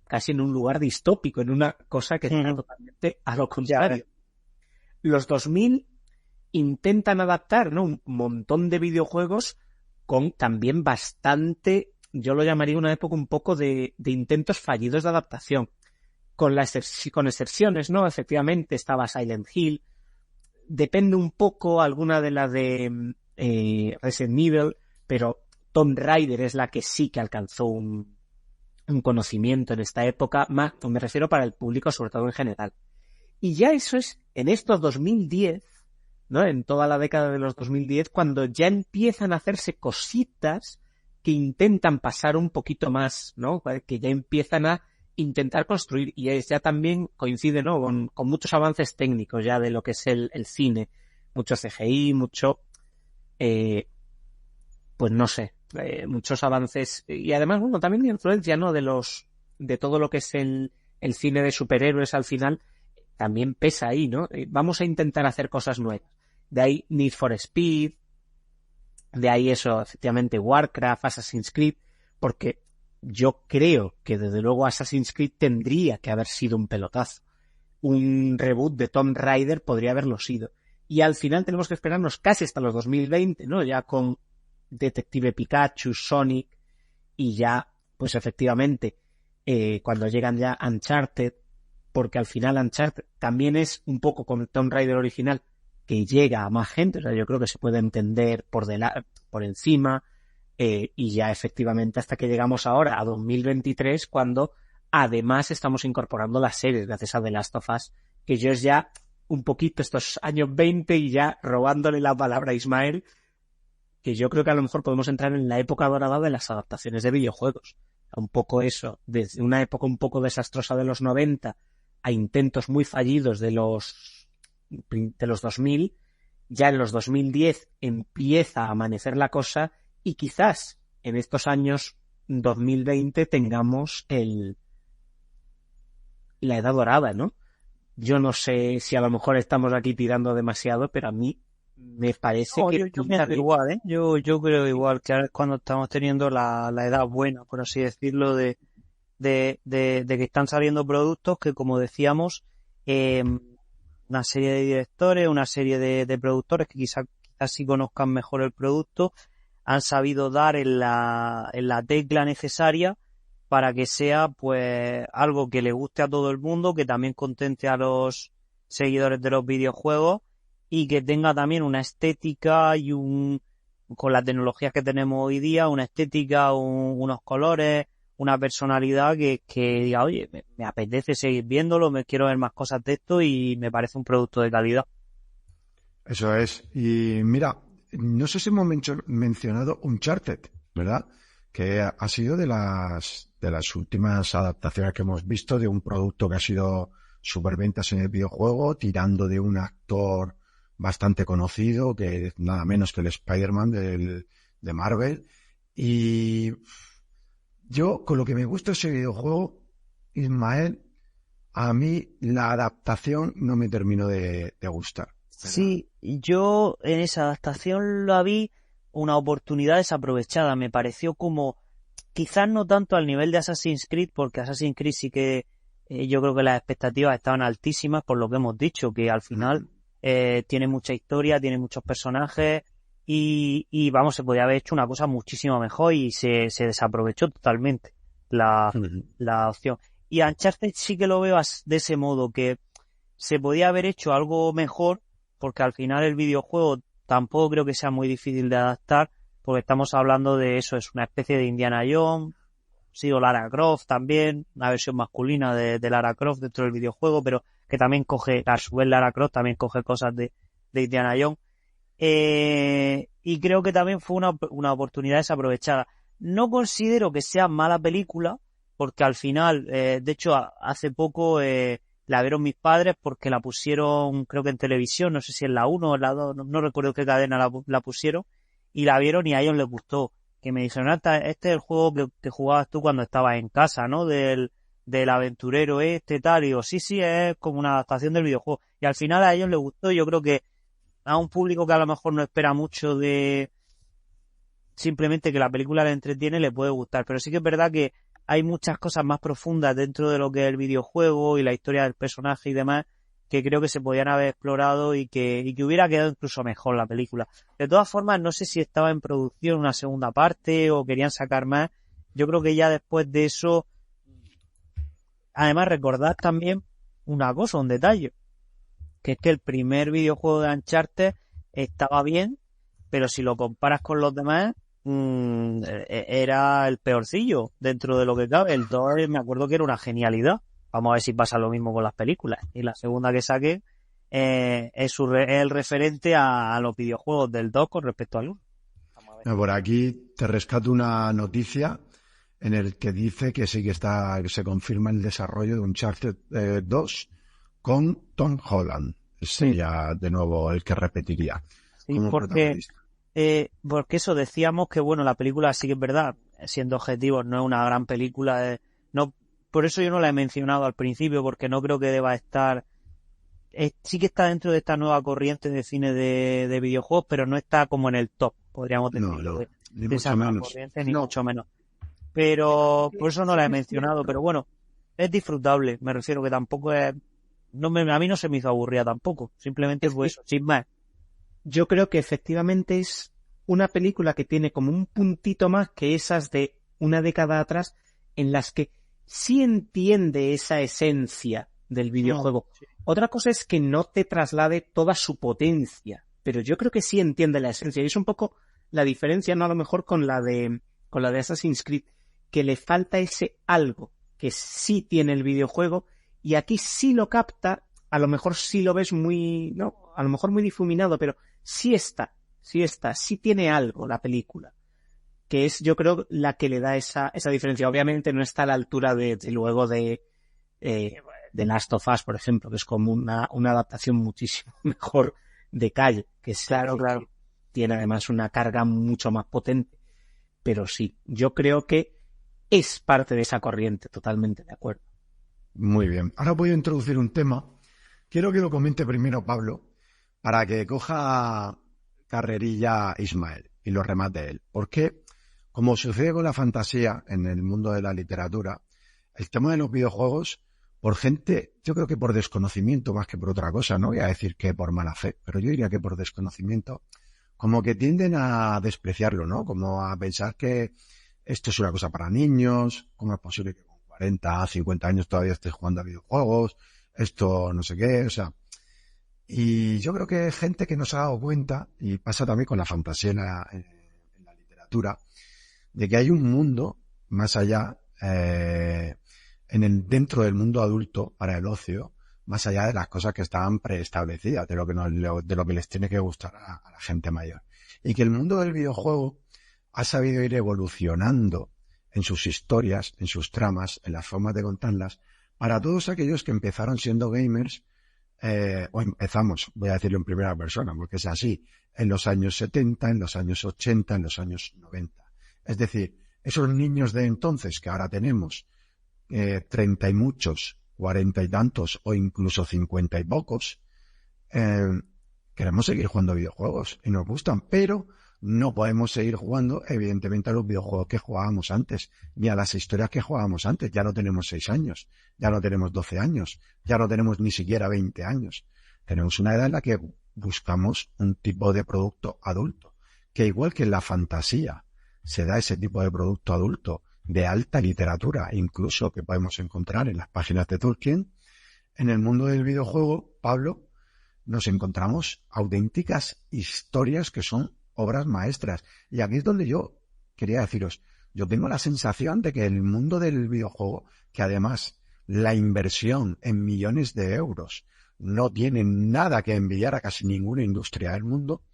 D: casi en un lugar distópico, en una cosa que está totalmente a lo contrario. Los 2000 intentan adaptar, ¿no? Un montón de videojuegos con también bastante, yo lo llamaría una época un poco de intentos fallidos de adaptación, con excepciones, ¿no? Efectivamente estaba Silent Hill, depende un poco alguna de las de Resident Evil, pero Tomb Raider es la que sí que alcanzó un conocimiento en esta época, más, me refiero para el público, sobre todo en general. Y ya eso es en estos 2010, ¿no? En toda la década de los 2010, cuando ya empiezan a hacerse cositas que intentan pasar un poquito más, ¿no? Que ya empiezan a intentar construir, y ya también coincide, ¿no? Con muchos avances técnicos ya de lo que es el cine, mucho CGI, mucho pues no sé, muchos avances, y además, bueno, también la influencia, ¿no? De todo lo que es el cine de superhéroes al final, también pesa ahí, ¿no? Vamos a intentar hacer cosas nuevas. De ahí Need for Speed, de ahí eso, efectivamente, Warcraft, Assassin's Creed, porque yo creo que desde luego Assassin's Creed tendría que haber sido un pelotazo. Un reboot de Tomb Raider podría haberlo sido. Y al final tenemos que esperarnos casi hasta los 2020, ¿no? Ya con Detective Pikachu, Sonic, y ya, pues efectivamente, cuando llegan ya Uncharted, porque al final Uncharted también es un poco como el Tomb Raider original, que llega a más gente, o sea, yo creo que se puede entender por encima, y ya efectivamente hasta que llegamos ahora a 2023, cuando además estamos incorporando las series gracias a The Last of Us, que yo es ya un poquito estos años 20 y ya robándole la palabra a Ismael, que yo creo que a lo mejor podemos entrar en la época dorada de las adaptaciones de videojuegos. un poco eso, desde una época un poco desastrosa de los 90 a intentos muy fallidos de los 2000, ya en los 2010 empieza a amanecer la cosa y quizás en estos años 2020 tengamos la edad dorada, ¿no? Yo no sé si a lo mejor estamos aquí tirando demasiado, pero a mí me parece
C: No,
D: que...
C: yo pienso igual, ¿eh? Yo creo igual que ahora es cuando estamos teniendo la edad buena, por así decirlo, de que están saliendo productos que, como decíamos, una serie de directores, una serie de productores que quizás sí conozcan mejor el producto, han sabido dar en la tecla necesaria para que sea pues algo que le guste a todo el mundo, que también contente a los seguidores de los videojuegos y que tenga también una estética y con las tecnologías que tenemos hoy día, una estética, unos colores, una personalidad que diga, oye, me apetece seguir viéndolo, me quiero ver más cosas de esto y me parece un producto de calidad.
B: Eso es. Y mira, no sé si hemos mencionado Uncharted, ¿verdad? Que ha sido de las últimas adaptaciones que hemos visto de un producto que ha sido superventas en el videojuego, tirando de un actor bastante conocido, que es nada menos que el Spider-Man de Marvel. Y yo, con lo que me gusta ese videojuego, Ismael, a mí la adaptación no me terminó de gustar, ¿verdad?
C: Sí, yo en esa adaptación la vi una oportunidad desaprovechada. Me pareció como, quizás no tanto al nivel de Assassin's Creed, porque Assassin's Creed sí que yo creo que las expectativas estaban altísimas por lo que hemos dicho, que al final tiene mucha historia, tiene muchos personajes y vamos, se podía haber hecho una cosa muchísimo mejor y se desaprovechó totalmente la opción. Y Uncharted sí que lo veo de ese modo, que se podía haber hecho algo mejor, porque al final el videojuego tampoco creo que sea muy difícil de adaptar, porque estamos hablando de eso, es una especie de Indiana Jones, sí, o Lara Croft también, una versión masculina de Lara Croft dentro del videojuego, pero que también coge, a su vez Lara Croft también coge cosas de Indiana Jones. Y creo que también fue una oportunidad desaprovechada. No considero que sea mala película, porque al final, de hecho, hace poco la vieron mis padres porque la pusieron, creo que en televisión, no sé si en la 1 o en la 2, no recuerdo qué cadena la pusieron, y la vieron y a ellos les gustó. Que me dijeron, este es el juego que jugabas tú cuando estabas en casa, ¿no? Del aventurero tal, y digo, sí, es como una adaptación del videojuego. Y al final a ellos les gustó, yo creo que a un público que a lo mejor no espera mucho de simplemente que la película le entretiene, le puede gustar. Pero sí que es verdad que hay muchas cosas más profundas dentro de lo que es el videojuego y la historia del personaje y demás, que creo que se podían haber explorado y que hubiera quedado incluso mejor la película. De todas formas, no sé si estaba en producción una segunda parte o querían sacar más. Yo creo que ya después de eso, además recordad también una cosa, un detalle, que es que el primer videojuego de Uncharted estaba bien, pero si lo comparas con los demás, era el peorcillo dentro de lo que cabe. El 2 me acuerdo que era una genialidad. Vamos a ver si pasa lo mismo con las películas. Y la segunda que saque es el referente a los videojuegos del 2 con respecto al 1.
B: Por aquí te rescato una noticia en el que dice que sí que se confirma el desarrollo de Uncharted 2 con Tom Holland. Sería de nuevo el que repetiría.
C: Sí, porque eso decíamos que, bueno, la película sí que es verdad, siendo objetivos, no es una gran película. No, por eso yo no la he mencionado al principio, porque no creo que deba estar. Sí que está dentro de esta nueva corriente de cine de videojuegos, pero no está como en el top, podríamos decirlo.
B: No, ni mucho menos.
C: Corriente, ni mucho menos. Pero por eso no la he mencionado. Pero bueno, es disfrutable. Me refiero que tampoco es. A mí no se me hizo aburrida tampoco. Simplemente fue eso, sin más.
D: Yo creo que efectivamente es una película que tiene como un puntito más que esas de una década atrás, en las que sí entiende esa esencia del videojuego. Sí. Otra cosa es que no te traslade toda su potencia, pero yo creo que sí entiende la esencia. Y es un poco la diferencia, no a lo mejor con la de Assassin's Creed, que le falta ese algo que sí tiene el videojuego y aquí sí lo capta. A lo mejor sí lo ves a lo mejor muy difuminado, pero sí tiene algo la película. que es, yo creo, la que le da esa diferencia. Obviamente no está a la altura luego de Last of Us, por ejemplo, que es como una adaptación muchísimo mejor de Calle, que es
C: Claro.
D: que tiene además una carga mucho más potente. Pero sí, yo creo que es parte de esa corriente, totalmente de acuerdo.
B: Muy bien. Ahora voy a introducir un tema. Quiero que lo comente primero Pablo, para que coja carrerilla Ismael y lo remate él. Porque, como sucede con la fantasía en el mundo de la literatura, el tema de los videojuegos, por gente, yo creo que por desconocimiento más que por otra cosa, no voy a decir que por mala fe, pero yo diría que por desconocimiento, como que tienden a despreciarlo, ¿no? Como a pensar que esto es una cosa para niños, ¿cómo es posible que con 40, 50 años todavía estés jugando a videojuegos? Esto no sé qué, o sea. Y yo creo que hay gente que no se ha dado cuenta, y pasa también con la fantasía en la literatura, de que hay un mundo más allá, dentro del mundo adulto para el ocio, más allá de las cosas que estaban preestablecidas, de lo que les tiene que gustar a la gente mayor. Y que el mundo del videojuego ha sabido ir evolucionando en sus historias, en sus tramas, en las formas de contarlas, para todos aquellos que empezaron siendo gamers, o empezamos, voy a decirlo en primera persona, porque es así, en los años 70, en los años 80, en los años 90. Es decir, esos niños de entonces que ahora tenemos 30 y muchos, 40 y tantos, o incluso 50 y pocos, queremos seguir jugando videojuegos y nos gustan, pero no podemos seguir jugando, evidentemente, a los videojuegos que jugábamos antes, ni a las historias que jugábamos antes. Ya no tenemos 6 años, ya no tenemos 12 años, ya no tenemos ni siquiera 20 años. Tenemos una edad en la que buscamos un tipo de producto adulto, que igual que en la fantasía se da ese tipo de producto adulto de alta literatura, incluso que podemos encontrar en las páginas de Tolkien, en el mundo del videojuego, Pablo, nos encontramos auténticas historias que son obras maestras. Y aquí es donde yo quería deciros, yo tengo la sensación de que el mundo del videojuego, que además la inversión en millones de euros no tiene nada que envidiar a casi ninguna industria del mundo,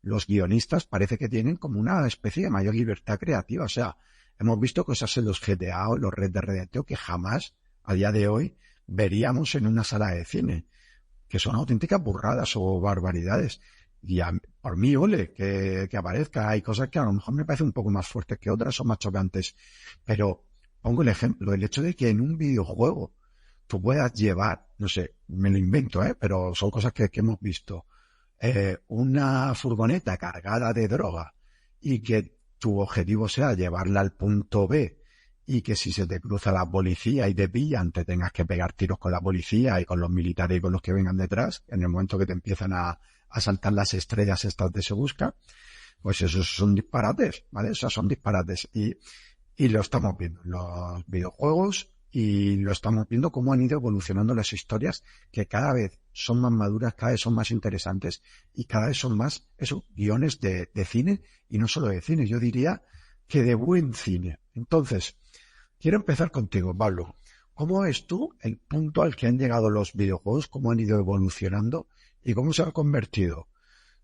B: los guionistas parece que tienen como una especie de mayor libertad creativa. O sea, hemos visto cosas en los GTA o los Red Dead Redemption que jamás, a día de hoy, veríamos en una sala de cine, que son auténticas burradas o barbaridades. Y por mí, ole, que aparezca. Hay cosas que a lo mejor me parecen un poco más fuertes que otras o más chocantes. Pero pongo el ejemplo, el hecho de que en un videojuego tú puedas llevar, no sé, me lo invento, pero son cosas que hemos visto, una furgoneta cargada de droga y que tu objetivo sea llevarla al punto B y que si se te cruza la policía y te pillan, te tengas que pegar tiros con la policía y con los militares y con los que vengan detrás, en el momento que te empiezan a saltar las estrellas estas de Se Busca, pues esos son disparates, ¿vale? Esos son disparates y lo estamos viendo en los videojuegos y lo estamos viendo cómo han ido evolucionando las historias, que cada vez son más maduras, cada vez son más interesantes y cada vez son más, guiones de cine, y no solo de cine, yo diría que de buen cine. Entonces, quiero empezar contigo, Pablo. ¿Cómo ves tú el punto al que han llegado los videojuegos, cómo han ido evolucionando y cómo se ha convertido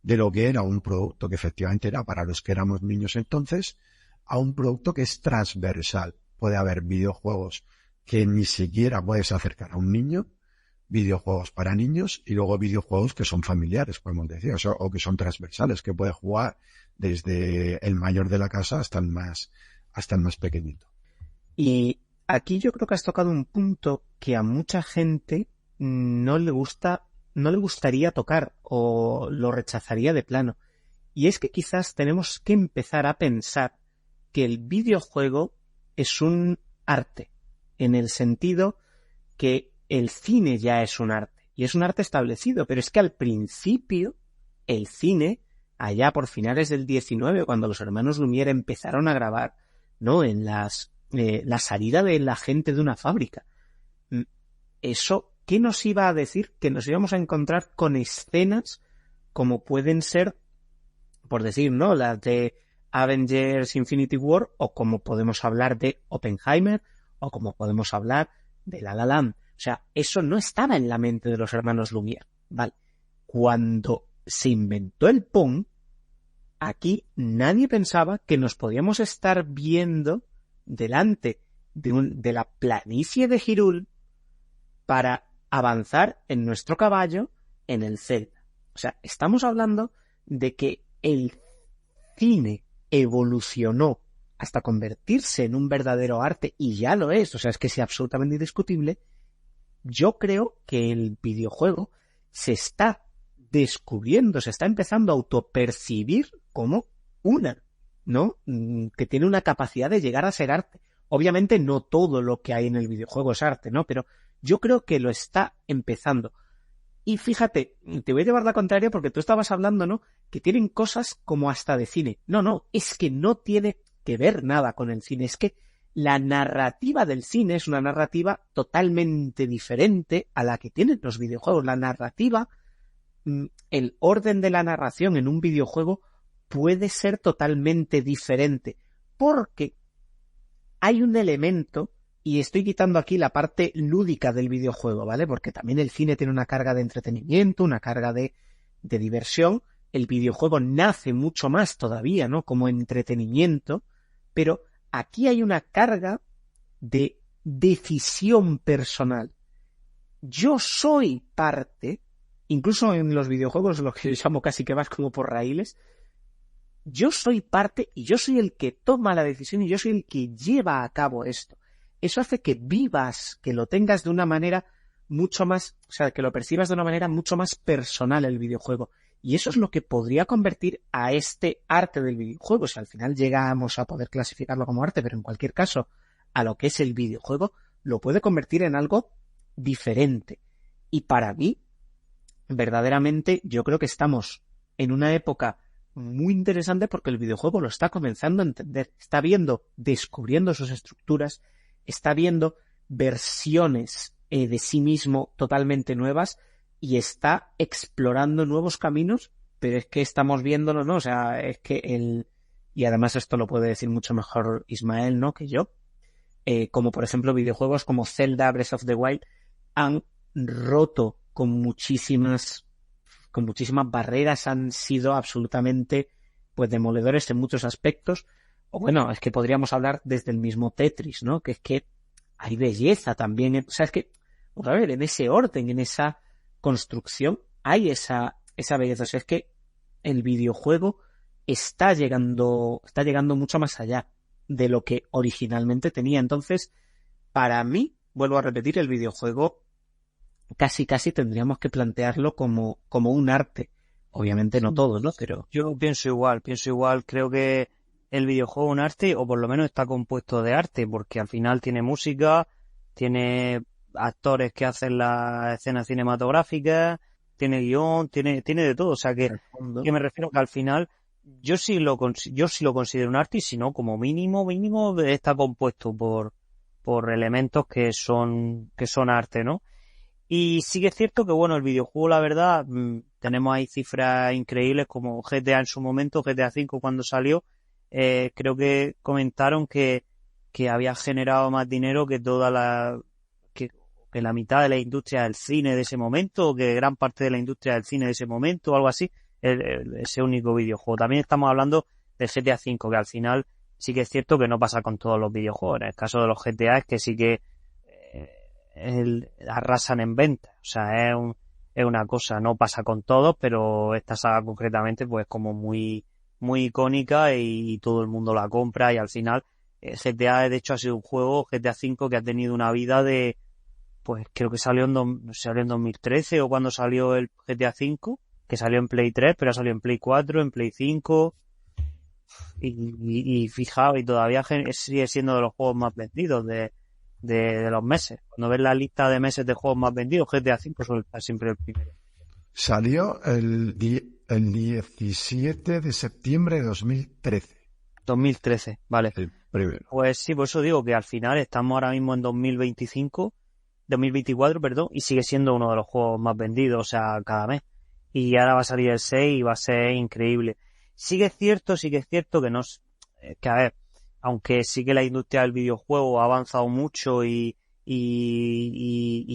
B: de lo que era un producto que efectivamente era para los que éramos niños entonces, a un producto que es transversal? Puede haber videojuegos que ni siquiera puedes acercar a un niño, videojuegos para niños y luego videojuegos que son familiares, podemos decir, o que son transversales, que puede jugar desde el mayor de la casa hasta el más pequeñito.
D: Y aquí yo creo que has tocado un punto que a mucha gente no le gustaría tocar o lo rechazaría de plano. Y es que quizás tenemos que empezar a pensar que el videojuego es un arte, en el sentido que el cine ya es un arte, y es un arte establecido, pero es que al principio el cine, allá por finales del 19, cuando los hermanos Lumière empezaron a grabar, ¿no?, en la salida de la gente de una fábrica, eso, ¿qué nos iba a decir? Que nos íbamos a encontrar con escenas como pueden ser, por decir, ¿no?, las de Avengers Infinity War, o como podemos hablar de Oppenheimer, o como podemos hablar de La La Land. O sea, eso no estaba en la mente de los hermanos Lumière, ¿vale? Cuando se inventó el Pong, aquí nadie pensaba que nos podíamos estar viendo delante de la planicie de Hyrule para avanzar en nuestro caballo en el Zelda. O sea, estamos hablando de que el cine evolucionó hasta convertirse en un verdadero arte, y ya lo es, o sea, es que es absolutamente indiscutible. Yo creo que el videojuego se está descubriendo, se está empezando a autopercibir como ¿no? Que tiene una capacidad de llegar a ser arte. Obviamente no todo lo que hay en el videojuego es arte, ¿no? Pero yo creo que lo está empezando. Y fíjate, te voy a llevar la contraria porque tú estabas hablando, ¿no? Que tienen cosas como hasta de cine. No, es que no tiene que ver nada con el cine. Es que la narrativa del cine es una narrativa totalmente diferente a la que tienen los videojuegos. La narrativa, el orden de la narración en un videojuego puede ser totalmente diferente. Porque hay un elemento, y estoy quitando aquí la parte lúdica del videojuego, ¿vale? Porque también el cine tiene una carga de entretenimiento, una carga de diversión. El videojuego nace mucho más todavía, ¿no? Como entretenimiento, pero aquí hay una carga de decisión personal. Yo soy parte, incluso en los videojuegos, lo que yo llamo casi que vas como por raíles, yo soy parte y yo soy el que toma la decisión y yo soy el que lleva a cabo esto. Eso hace que vivas, que lo tengas de una manera mucho más, o sea, que lo percibas de una manera mucho más personal el videojuego. Y eso es lo que podría convertir a este arte del videojuego. Si al final llegamos a poder clasificarlo como arte, pero en cualquier caso, a lo que es el videojuego, lo puede convertir en algo diferente. Y para mí, verdaderamente, yo creo que estamos en una época muy interesante porque el videojuego lo está comenzando a entender. Está descubriendo sus estructuras, está viendo versiones de sí mismo totalmente nuevas y está explorando nuevos caminos, pero es que estamos viéndolo, ¿no? O sea, es que y además esto lo puede decir mucho mejor Ismael, ¿no? Que yo. Como por ejemplo videojuegos como Zelda Breath of the Wild han roto con muchísimas barreras, han sido absolutamente pues demoledores en muchos aspectos. O bueno, es que podríamos hablar desde el mismo Tetris, ¿no? Que es que hay belleza también, o sea, es que, vamos a ver, en ese orden, en esa construcción, hay esa belleza. O sea, es que el videojuego está llegando mucho más allá de lo que originalmente tenía. Entonces, para mí, vuelvo a repetir, el videojuego casi tendríamos que plantearlo como un arte. Obviamente no todo, ¿no? Pero
C: yo pienso igual, creo que el videojuego es un arte, o por lo menos está compuesto de arte, porque al final tiene música, tiene actores que hacen las escenas cinematográficas, tiene guión, tiene de todo. O sea que me refiero que al final yo sí lo considero un arte, y si no, como mínimo está compuesto por elementos que son arte, ¿no? Y sí que es cierto que, bueno, el videojuego, la verdad, tenemos ahí cifras increíbles como GTA en su momento, GTA V cuando salió, creo que comentaron que había generado más dinero que que la mitad de la industria del cine de ese momento, o que gran parte de la industria del cine de ese momento, o algo así, ese único videojuego. También estamos hablando del GTA V, que al final sí que es cierto que no pasa con todos los videojuegos. En el caso de los GTA es que sí que arrasan en ventas. O sea, es una cosa, no pasa con todos, pero esta saga concretamente pues como muy icónica y todo el mundo la compra, y al final GTA de hecho ha sido un juego, GTA V, que ha tenido una vida de, pues creo que salió en 2013 o cuando salió el GTA V, que salió en Play 3, pero ha salido en Play 4, en Play 5 y fijaos, y todavía sigue siendo de los juegos más vendidos de los meses. Cuando ves la lista de meses de juegos más vendidos, GTA V suele estar siempre el primero.
B: Salió el 17 de septiembre de 2013.
C: 2013, vale.
B: El primero.
C: Pues sí, por eso digo que al final estamos ahora mismo en 2024, perdón, y sigue siendo uno de los juegos más vendidos, o sea, cada mes. Y ahora va a salir el 6 y va a ser increíble. Sí que es cierto que a ver, aunque sí que la industria del videojuego ha avanzado mucho y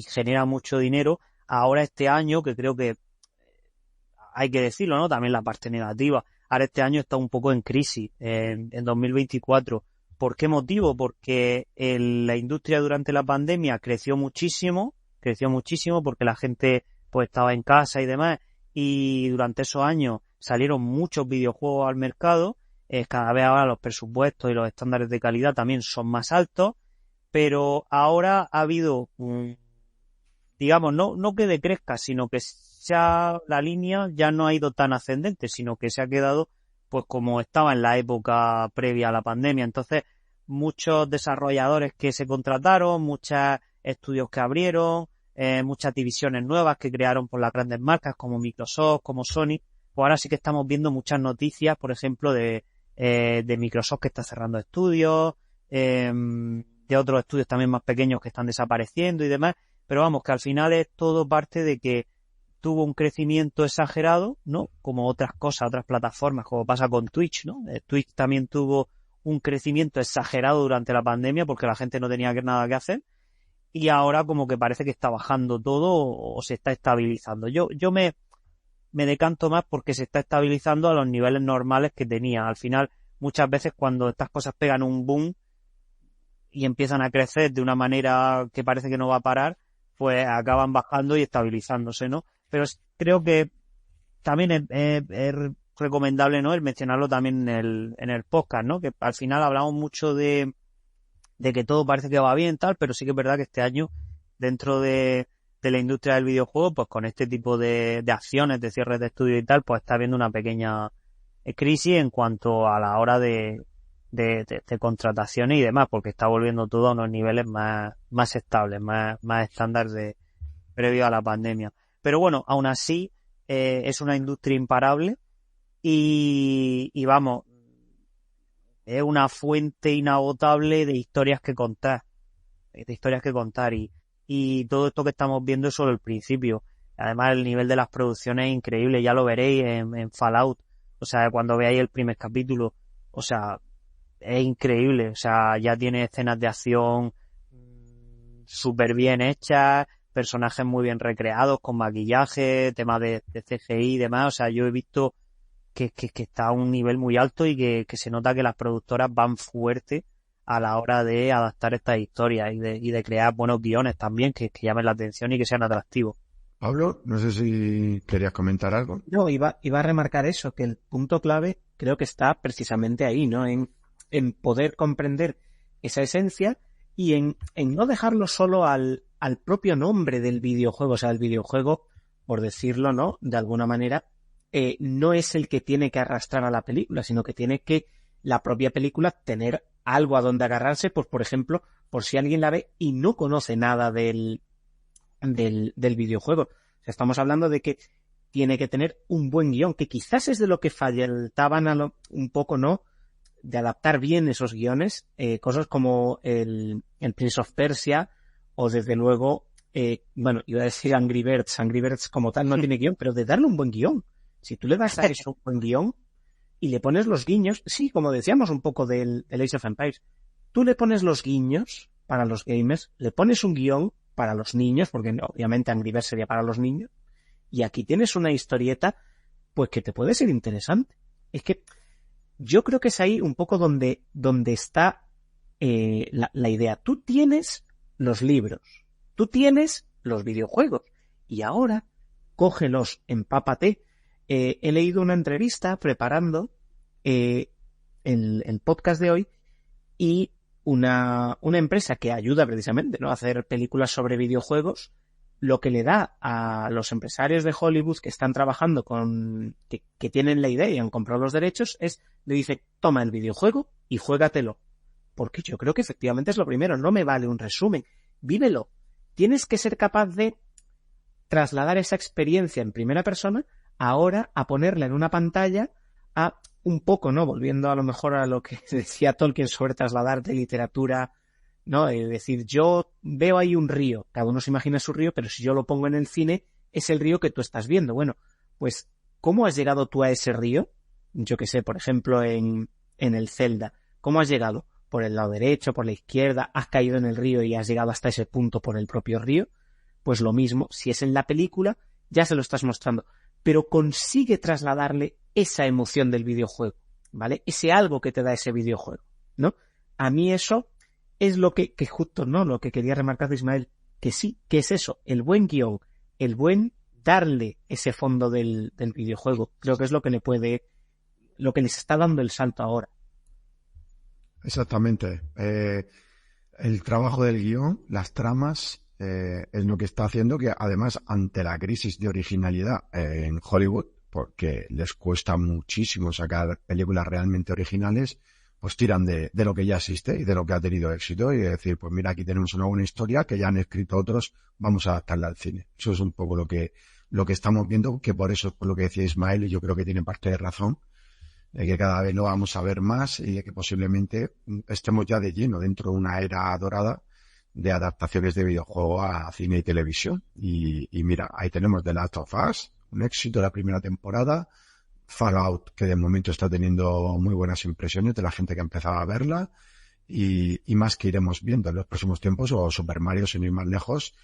C: genera mucho dinero, ahora este año, que creo que hay que decirlo, ¿no? También la parte negativa, ahora este año está un poco en crisis, en 2024. ¿Por qué motivo? Porque la industria durante la pandemia creció muchísimo porque la gente pues estaba en casa y demás, y durante esos años salieron muchos videojuegos al mercado. Cada vez ahora los presupuestos y los estándares de calidad también son más altos, pero ahora ha habido, digamos, no que decrezca, sino que la línea ya no ha ido tan ascendente, sino que se ha quedado pues como estaba en la época previa a la pandemia. Entonces, muchos desarrolladores que se contrataron, muchos estudios que abrieron, muchas divisiones nuevas que crearon por las grandes marcas como Microsoft, como Sony, pues ahora sí que estamos viendo muchas noticias, por ejemplo, de Microsoft que está cerrando estudios, de otros estudios también más pequeños que están desapareciendo y demás, pero vamos, que al final es todo parte de que tuvo un crecimiento exagerado, ¿no? Como otras cosas, otras plataformas, como pasa con Twitch, ¿no? Twitch también tuvo un crecimiento exagerado durante la pandemia porque la gente no tenía nada que hacer, y ahora como que parece que está bajando todo o se está estabilizando. Yo me decanto más porque se está estabilizando a los niveles normales que tenía. Al final, muchas veces cuando estas cosas pegan un boom y empiezan a crecer de una manera que parece que no va a parar, pues acaban bajando y estabilizándose, ¿no? Pero creo que también es recomendable, ¿no?, el mencionarlo también en el podcast, ¿no? Que al final hablamos mucho de que todo parece que va bien, tal, pero sí que es verdad que este año, dentro de la industria del videojuego, pues con este tipo de acciones, de cierres de estudio y tal, pues está habiendo una pequeña crisis en cuanto a la hora de contrataciones y demás, porque está volviendo todo a unos niveles más estables, más estándar previo a la pandemia. Pero bueno, aún así, es una industria imparable y vamos, es una fuente inagotable de historias que contar, y todo esto que estamos viendo es solo el principio. Además, el nivel de las producciones es increíble, ya lo veréis en Fallout, o sea, cuando veáis el primer capítulo, o sea, es increíble, o sea, ya tiene escenas de acción súper bien hechas, personajes muy bien recreados, con maquillaje, temas de CGI y demás. O sea, yo he visto que está a un nivel muy alto y que se nota que las productoras van fuerte a la hora de adaptar estas historias y de crear buenos guiones también que llamen la atención y que sean atractivos.
B: Pablo, no sé si querías comentar algo.
D: No, iba a remarcar eso, que el punto clave creo que está precisamente ahí, ¿no? En poder comprender esa esencia y en no dejarlo solo al propio nombre del videojuego. O sea, el videojuego, por decirlo, ¿no?, de alguna manera, no es el que tiene que arrastrar a la película, sino que tiene que la propia película tener algo a donde agarrarse, pues por ejemplo, por si alguien la ve y no conoce nada del videojuego. O sea, estamos hablando de que tiene que tener un buen guión, que quizás es de lo que faltaban un poco, ¿no?, de adaptar bien esos guiones, cosas como el Prince of Persia, o desde luego, bueno, iba a decir Angry Birds como tal no tiene guión, pero de darle un buen guión. Si tú le das a eso un buen guión y le pones los guiños, sí, como decíamos un poco del Age of Empires, tú le pones los guiños para los gamers, le pones un guión para los niños, porque obviamente Angry Birds sería para los niños, y aquí tienes una historieta pues que te puede ser interesante. Es que yo creo que es ahí un poco donde está la idea. Tú tienes los libros, tú tienes los videojuegos, y ahora cógelos, empápate. He leído una entrevista preparando el podcast de hoy, y una empresa que ayuda precisamente, ¿no?, a hacer películas sobre videojuegos, lo que le da a los empresarios de Hollywood que están trabajando que tienen la idea y han comprado los derechos, le dice, toma el videojuego y juégatelo. Porque yo creo que efectivamente es lo primero, no me vale un resumen, vívelo. Tienes que ser capaz de trasladar esa experiencia en primera persona, ahora a ponerla en una pantalla, a un poco, ¿no?, volviendo a lo mejor a lo que decía Tolkien sobre trasladar de literatura, ¿no? Es decir, yo veo ahí un río, cada uno se imagina su río, pero si yo lo pongo en el cine, es el río que tú estás viendo. Bueno, pues, ¿cómo has llegado tú a ese río? Yo que sé, por ejemplo, en el Zelda. ¿Cómo has llegado? ¿Por el lado derecho, por la izquierda? ¿Has caído en el río y has llegado hasta ese punto por el propio río? Pues lo mismo, si es en la película, ya se lo estás mostrando. Pero consigue trasladarle esa emoción del videojuego, ¿vale? Ese algo que te da ese videojuego, ¿no? A mí eso es lo que justo, ¿no? Lo que quería remarcar de Ismael, que sí, que es eso, el buen guión, el buen darle ese fondo del videojuego. Creo que es lo que lo que les está dando el salto ahora.
B: Exactamente. El trabajo del guión, las tramas, es lo que está haciendo que, además, ante la crisis de originalidad en Hollywood, porque les cuesta muchísimo sacar películas realmente originales, pues tiran de lo que ya existe y de lo que ha tenido éxito y decir, pues mira, aquí tenemos una buena historia que ya han escrito otros, vamos a adaptarla al cine. Eso es un poco lo que estamos viendo, que por eso, por lo que decía Ismael, y yo creo que tiene parte de razón, de que cada vez lo vamos a ver más y de que posiblemente estemos ya de lleno dentro de una era dorada de adaptaciones de videojuego a cine y televisión. Y mira, ahí tenemos The Last of Us, un éxito de la primera temporada, Fallout, que de momento está teniendo muy buenas impresiones de la gente que ha empezado a verla, y más que iremos viendo en los próximos tiempos, o Super Mario, sin ir más lejos,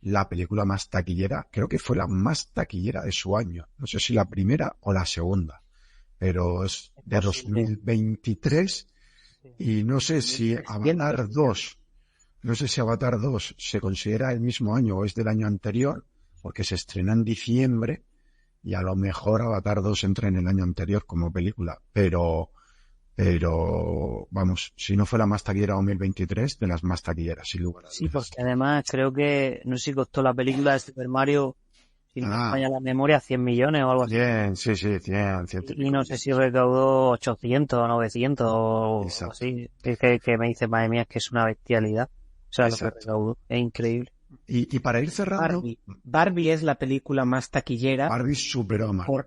B: la película más taquillera, creo que fue la más taquillera de su año, no sé si la primera o la segunda, pero es de 2023, y no sé si Avatar 2, se considera el mismo año o es del año anterior, porque se estrena en diciembre, y a lo mejor Avatar 2 entra en el año anterior como película, pero vamos, si no fue la más taquillera 2023, de las más taquilleras, sin lugar a dudas.
C: Sí, porque además creo que, no sé si costó la película de Super Mario, si no me falla la memoria, 100 millones o algo así.
B: 100, sí, 100.
C: Y no sé si recaudó 800 o 900 o así. Que me dice, madre mía, es que es una bestialidad. O sea, lo que recaudó es increíble.
B: Y para ir cerrando,
D: Barbie es la película más taquillera.
B: Barbie superó a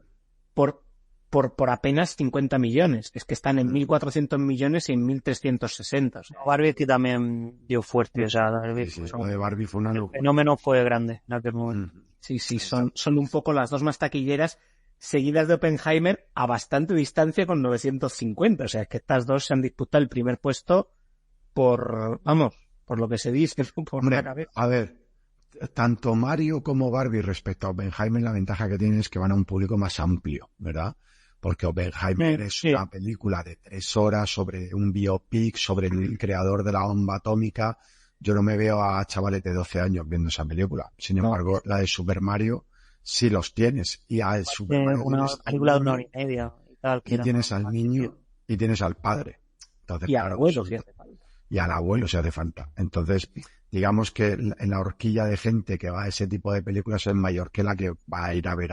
D: por apenas 50 millones. Es que están en 1.400 millones y en 1.360. O sea.
C: Barbie es que también dio fuerte. O sea,
B: lo de Barbie fue una locura.
C: El fenómeno fue grande en aquel momento.
D: Sí, son un poco las dos más taquilleras, seguidas de Oppenheimer a bastante distancia con 950. O sea, es que estas dos se han disputado el primer puesto por lo que se dice, por
B: Hombre,
D: la cabeza.
B: A ver, tanto Mario como Barbie respecto a Oppenheimer, la ventaja que tienen es que van a un público más amplio, ¿verdad? Porque Oppenheimer es una película de 3 horas sobre un biopic, sobre el creador de la bomba atómica. Yo no me veo a chavales de 12 años viendo esa película. Sin embargo, la de Super Mario sí los tienes. Y a Super Mario
C: una película de 1 hora y media.
B: Y tienes al niño y tienes al padre. Entonces,
D: y al abuelo, si hace falta.
B: Y al abuelo si hace falta. Entonces, digamos que en la horquilla de gente que va a ese tipo de películas es mayor que la que va a ir a ver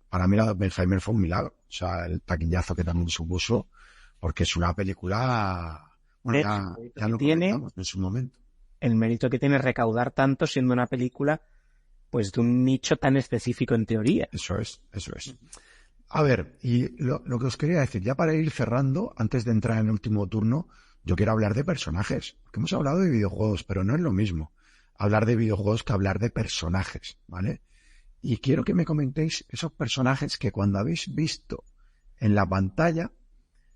B: Para mí la de Oppenheimer fue un milagro. O sea, el taquillazo que también supuso, porque es una película... Bueno, ya lo comentamos en su momento.
D: El mérito que tiene recaudar tanto siendo una película pues de un nicho tan específico en teoría.
B: Eso es. A ver, y lo que os quería decir, ya para ir cerrando, antes de entrar en el último turno, yo quiero hablar de personajes, porque hemos hablado de videojuegos, pero no es lo mismo hablar de videojuegos que hablar de personajes, ¿vale? Y quiero que me comentéis esos personajes que cuando habéis visto en la pantalla,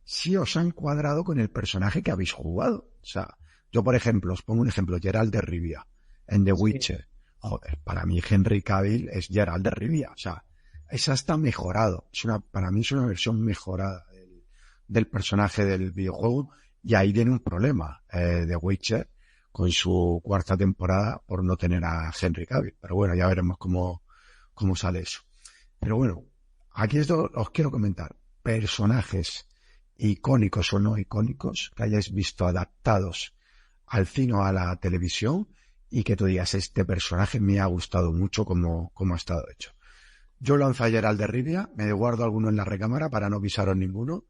B: sí os han cuadrado con el personaje que habéis jugado. O sea, yo por ejemplo, os pongo un ejemplo, Geralt de Rivia, en The Witcher. Joder, para mí Henry Cavill es Geralt de Rivia, o sea, esa está mejorado. Para mí es una versión mejorada del personaje del videojuego. Y ahí viene un problema de Witcher con su 4ª temporada por no tener a Henry Cavill. Pero bueno, ya veremos cómo sale eso. Pero bueno, aquí os quiero comentar personajes icónicos o no icónicos que hayáis visto adaptados al cine o a la televisión y que tú digas, este personaje me ha gustado mucho como ha estado hecho. Yo lanzo ayer al de Rivia, me guardo alguno en la recámara para no pisaros ninguno.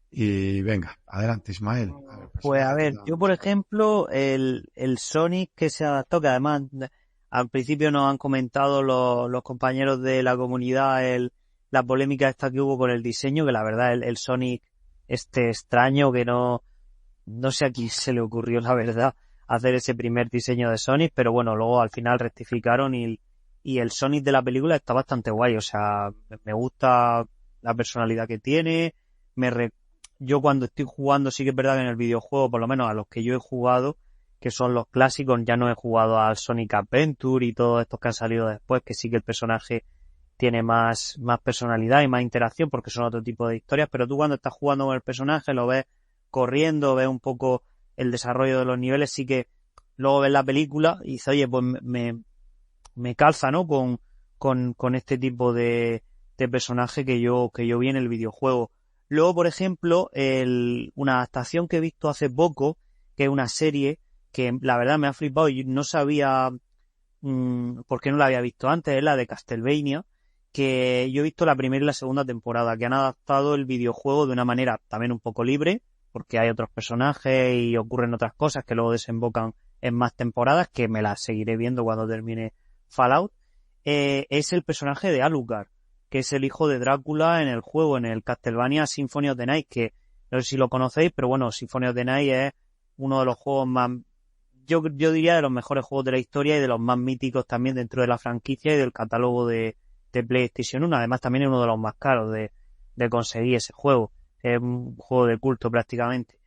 B: Y venga, adelante Ismael.
C: Pues a ver, yo por ejemplo, el Sonic que se adaptó, que además al principio nos han comentado los compañeros de la comunidad la polémica esta que hubo con el diseño, que la verdad el Sonic extraño, que no sé a quién se le ocurrió la verdad hacer ese primer diseño de Sonic, pero bueno, luego al final rectificaron y el Sonic de la película está bastante guay, o sea, me gusta la personalidad que tiene, yo cuando estoy jugando, sí que es verdad que en el videojuego, por lo menos a los que yo he jugado, que son los clásicos, ya no he jugado al Sonic Adventure y todos estos que han salido después, que sí que el personaje tiene más personalidad y más interacción porque son otro tipo de historias, pero tú cuando estás jugando con el personaje lo ves corriendo, ves un poco el desarrollo de los niveles, sí que luego ves la película y dices, oye, pues me calza, ¿no? Con este tipo de personaje que yo vi en el videojuego. Luego, por ejemplo, una adaptación que he visto hace poco, que es una serie que la verdad me ha flipado y no sabía por qué no la había visto antes, es la de Castlevania, que yo he visto la primera y la segunda temporada, que han adaptado el videojuego de una manera también un poco libre, porque hay otros personajes y ocurren otras cosas que luego desembocan en más temporadas, que me las seguiré viendo cuando termine Fallout. Es el personaje de Alucard, que es el hijo de Drácula en el juego, en el Castlevania Symphony of the Night, que no sé si lo conocéis, pero bueno, Symphony of the Night es uno de los juegos más, yo diría de los mejores juegos de la historia y de los más míticos también dentro de la franquicia y del catálogo de PlayStation 1. Además también es uno de los más caros de conseguir ese juego. Es un juego de culto prácticamente.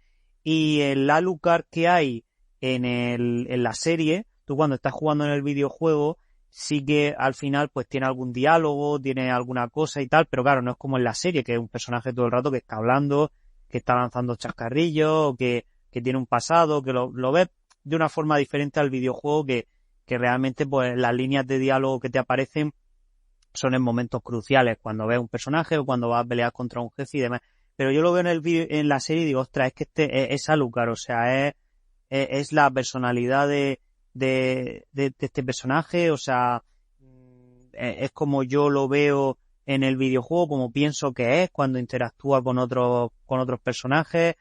C: Y el Alucard que hay en la serie, tú cuando estás jugando en el videojuego, sí que al final pues tiene algún diálogo, tiene alguna cosa y tal, pero claro, no es como en la serie, que es un personaje todo el rato que está hablando, que está lanzando chascarrillos, que tiene un pasado, que lo ves de una forma diferente al videojuego, que realmente pues las líneas de diálogo que te aparecen son en momentos cruciales, cuando ves un personaje o cuando vas a pelear contra un jefe y demás. Pero yo lo veo en la serie y digo, ostras, es que este es Alucard, o sea, es la personalidad de este personaje, o sea, es como yo lo veo en el videojuego, como pienso que es cuando interactúa con otros personajes,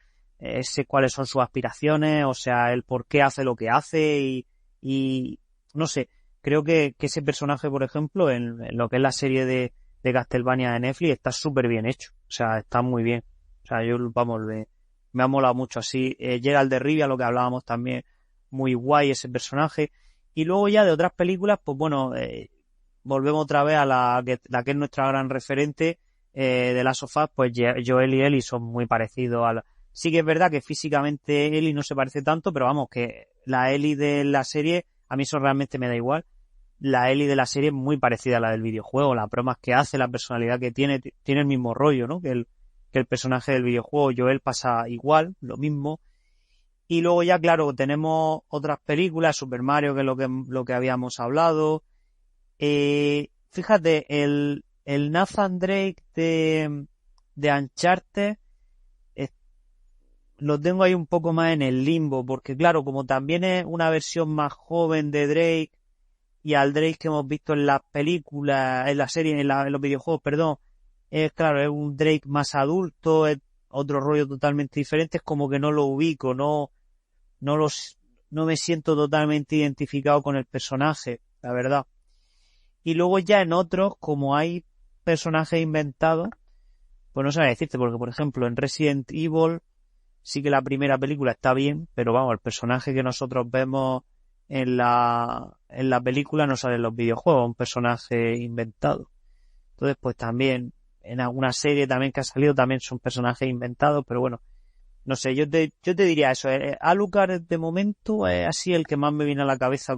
C: sé cuáles son sus aspiraciones, o sea, el por qué hace lo que hace y no sé, creo que ese personaje, por ejemplo, en lo que es la serie de Castlevania de Netflix está súper bien hecho, o sea, está muy bien, o sea, me ha molado mucho así, Geralt de Rivia, lo que hablábamos también, muy guay ese personaje. Y luego ya de otras películas, pues bueno, volvemos otra vez a la que es nuestra gran referente de Last of Us, pues Joel y Ellie son muy parecidos sí que es verdad que físicamente Ellie no se parece tanto, pero vamos, que la Ellie de la serie, a mí eso realmente me da igual. La Ellie de la serie es muy parecida a la del videojuego, las bromas que hace, la personalidad que tiene el mismo rollo, ¿no? Que el personaje del videojuego. Joel pasa igual, lo mismo. Y luego ya, claro, tenemos otras películas, Super Mario, que es lo que habíamos hablado. Fíjate, el Nathan Drake de Uncharted, lo tengo ahí un poco más en el limbo, porque claro, como también es una versión más joven de Drake, y al Drake que hemos visto en las películas, en la serie, en los videojuegos, perdón, claro, es un Drake más adulto, es otro rollo totalmente diferente, es como que no lo ubico, no me siento totalmente identificado con el personaje, la verdad. Y luego ya en otros, como hay personajes inventados, pues no sé decirte, porque por ejemplo en Resident Evil sí que la primera película está bien, pero vamos, el personaje que nosotros vemos en la película no sale en los videojuegos, un personaje inventado. Entonces pues también en alguna serie también que ha salido también son personajes inventados, pero bueno, no sé, yo te diría eso. Alucard de momento es así el que más me viene a la cabeza,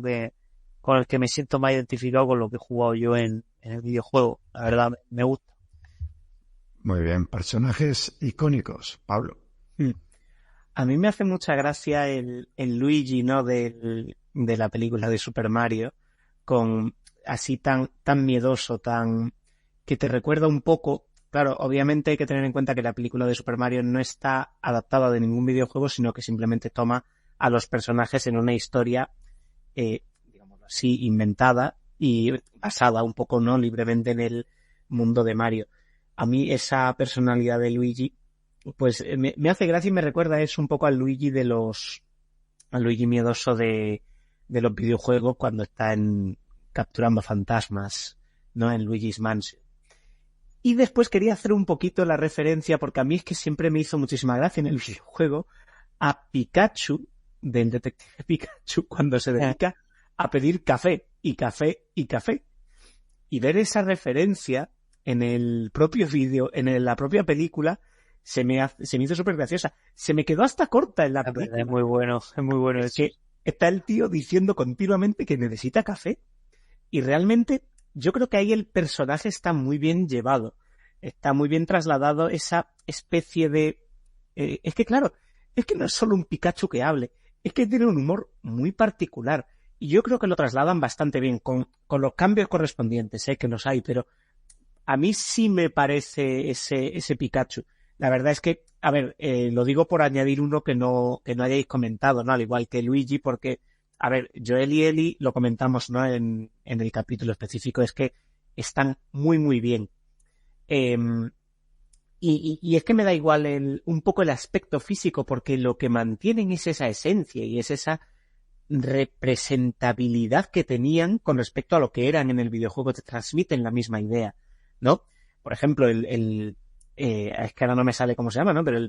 C: con el que me siento más identificado con lo que he jugado yo en el videojuego. La verdad, me gusta.
B: Muy bien, personajes icónicos, Pablo.
D: A mí me hace mucha gracia el Luigi, ¿no? De la película de Super Mario, con así tan miedoso, que te recuerda un poco. Claro, obviamente hay que tener en cuenta que la película de Super Mario no está adaptada de ningún videojuego, sino que simplemente toma a los personajes en una historia, digamos así, inventada y basada un poco, ¿no? Libremente en el mundo de Mario. A mí esa personalidad de Luigi, pues me hace gracia y me recuerda un poco al Luigi al Luigi miedoso de los videojuegos cuando está capturando fantasmas, ¿no? En Luigi's Mansion. Y después quería hacer un poquito la referencia, porque a mí es que siempre me hizo muchísima gracia en el videojuego, a Pikachu, del detective Pikachu, cuando se dedica a pedir café, y café, y café. Y ver esa referencia en el propio vídeo, en la propia película, se me hizo súper graciosa. Se me quedó hasta corta en la película.
C: Es muy bueno.
D: Es que está el tío diciendo continuamente que necesita café, y realmente yo creo que ahí el personaje está muy bien llevado, está muy bien trasladado esa especie de... es que claro, es que no es solo un Pikachu que hable, es que tiene un humor muy particular y yo creo que lo trasladan bastante bien con los cambios correspondientes, que los hay, pero a mí sí me parece ese Pikachu. La verdad es que, a ver, lo digo por añadir uno que no hayáis comentado, ¿no? Al igual que Luigi, porque, a ver, Joel y Ellie lo comentamos, ¿no? En el capítulo específico, es que están muy, muy bien. Y es que me da igual un poco el aspecto físico, porque lo que mantienen es esa esencia y es esa representabilidad que tenían con respecto a lo que eran en el videojuego, te transmiten la misma idea, ¿no? Por ejemplo, es que ahora no me sale cómo se llama, ¿no? Pero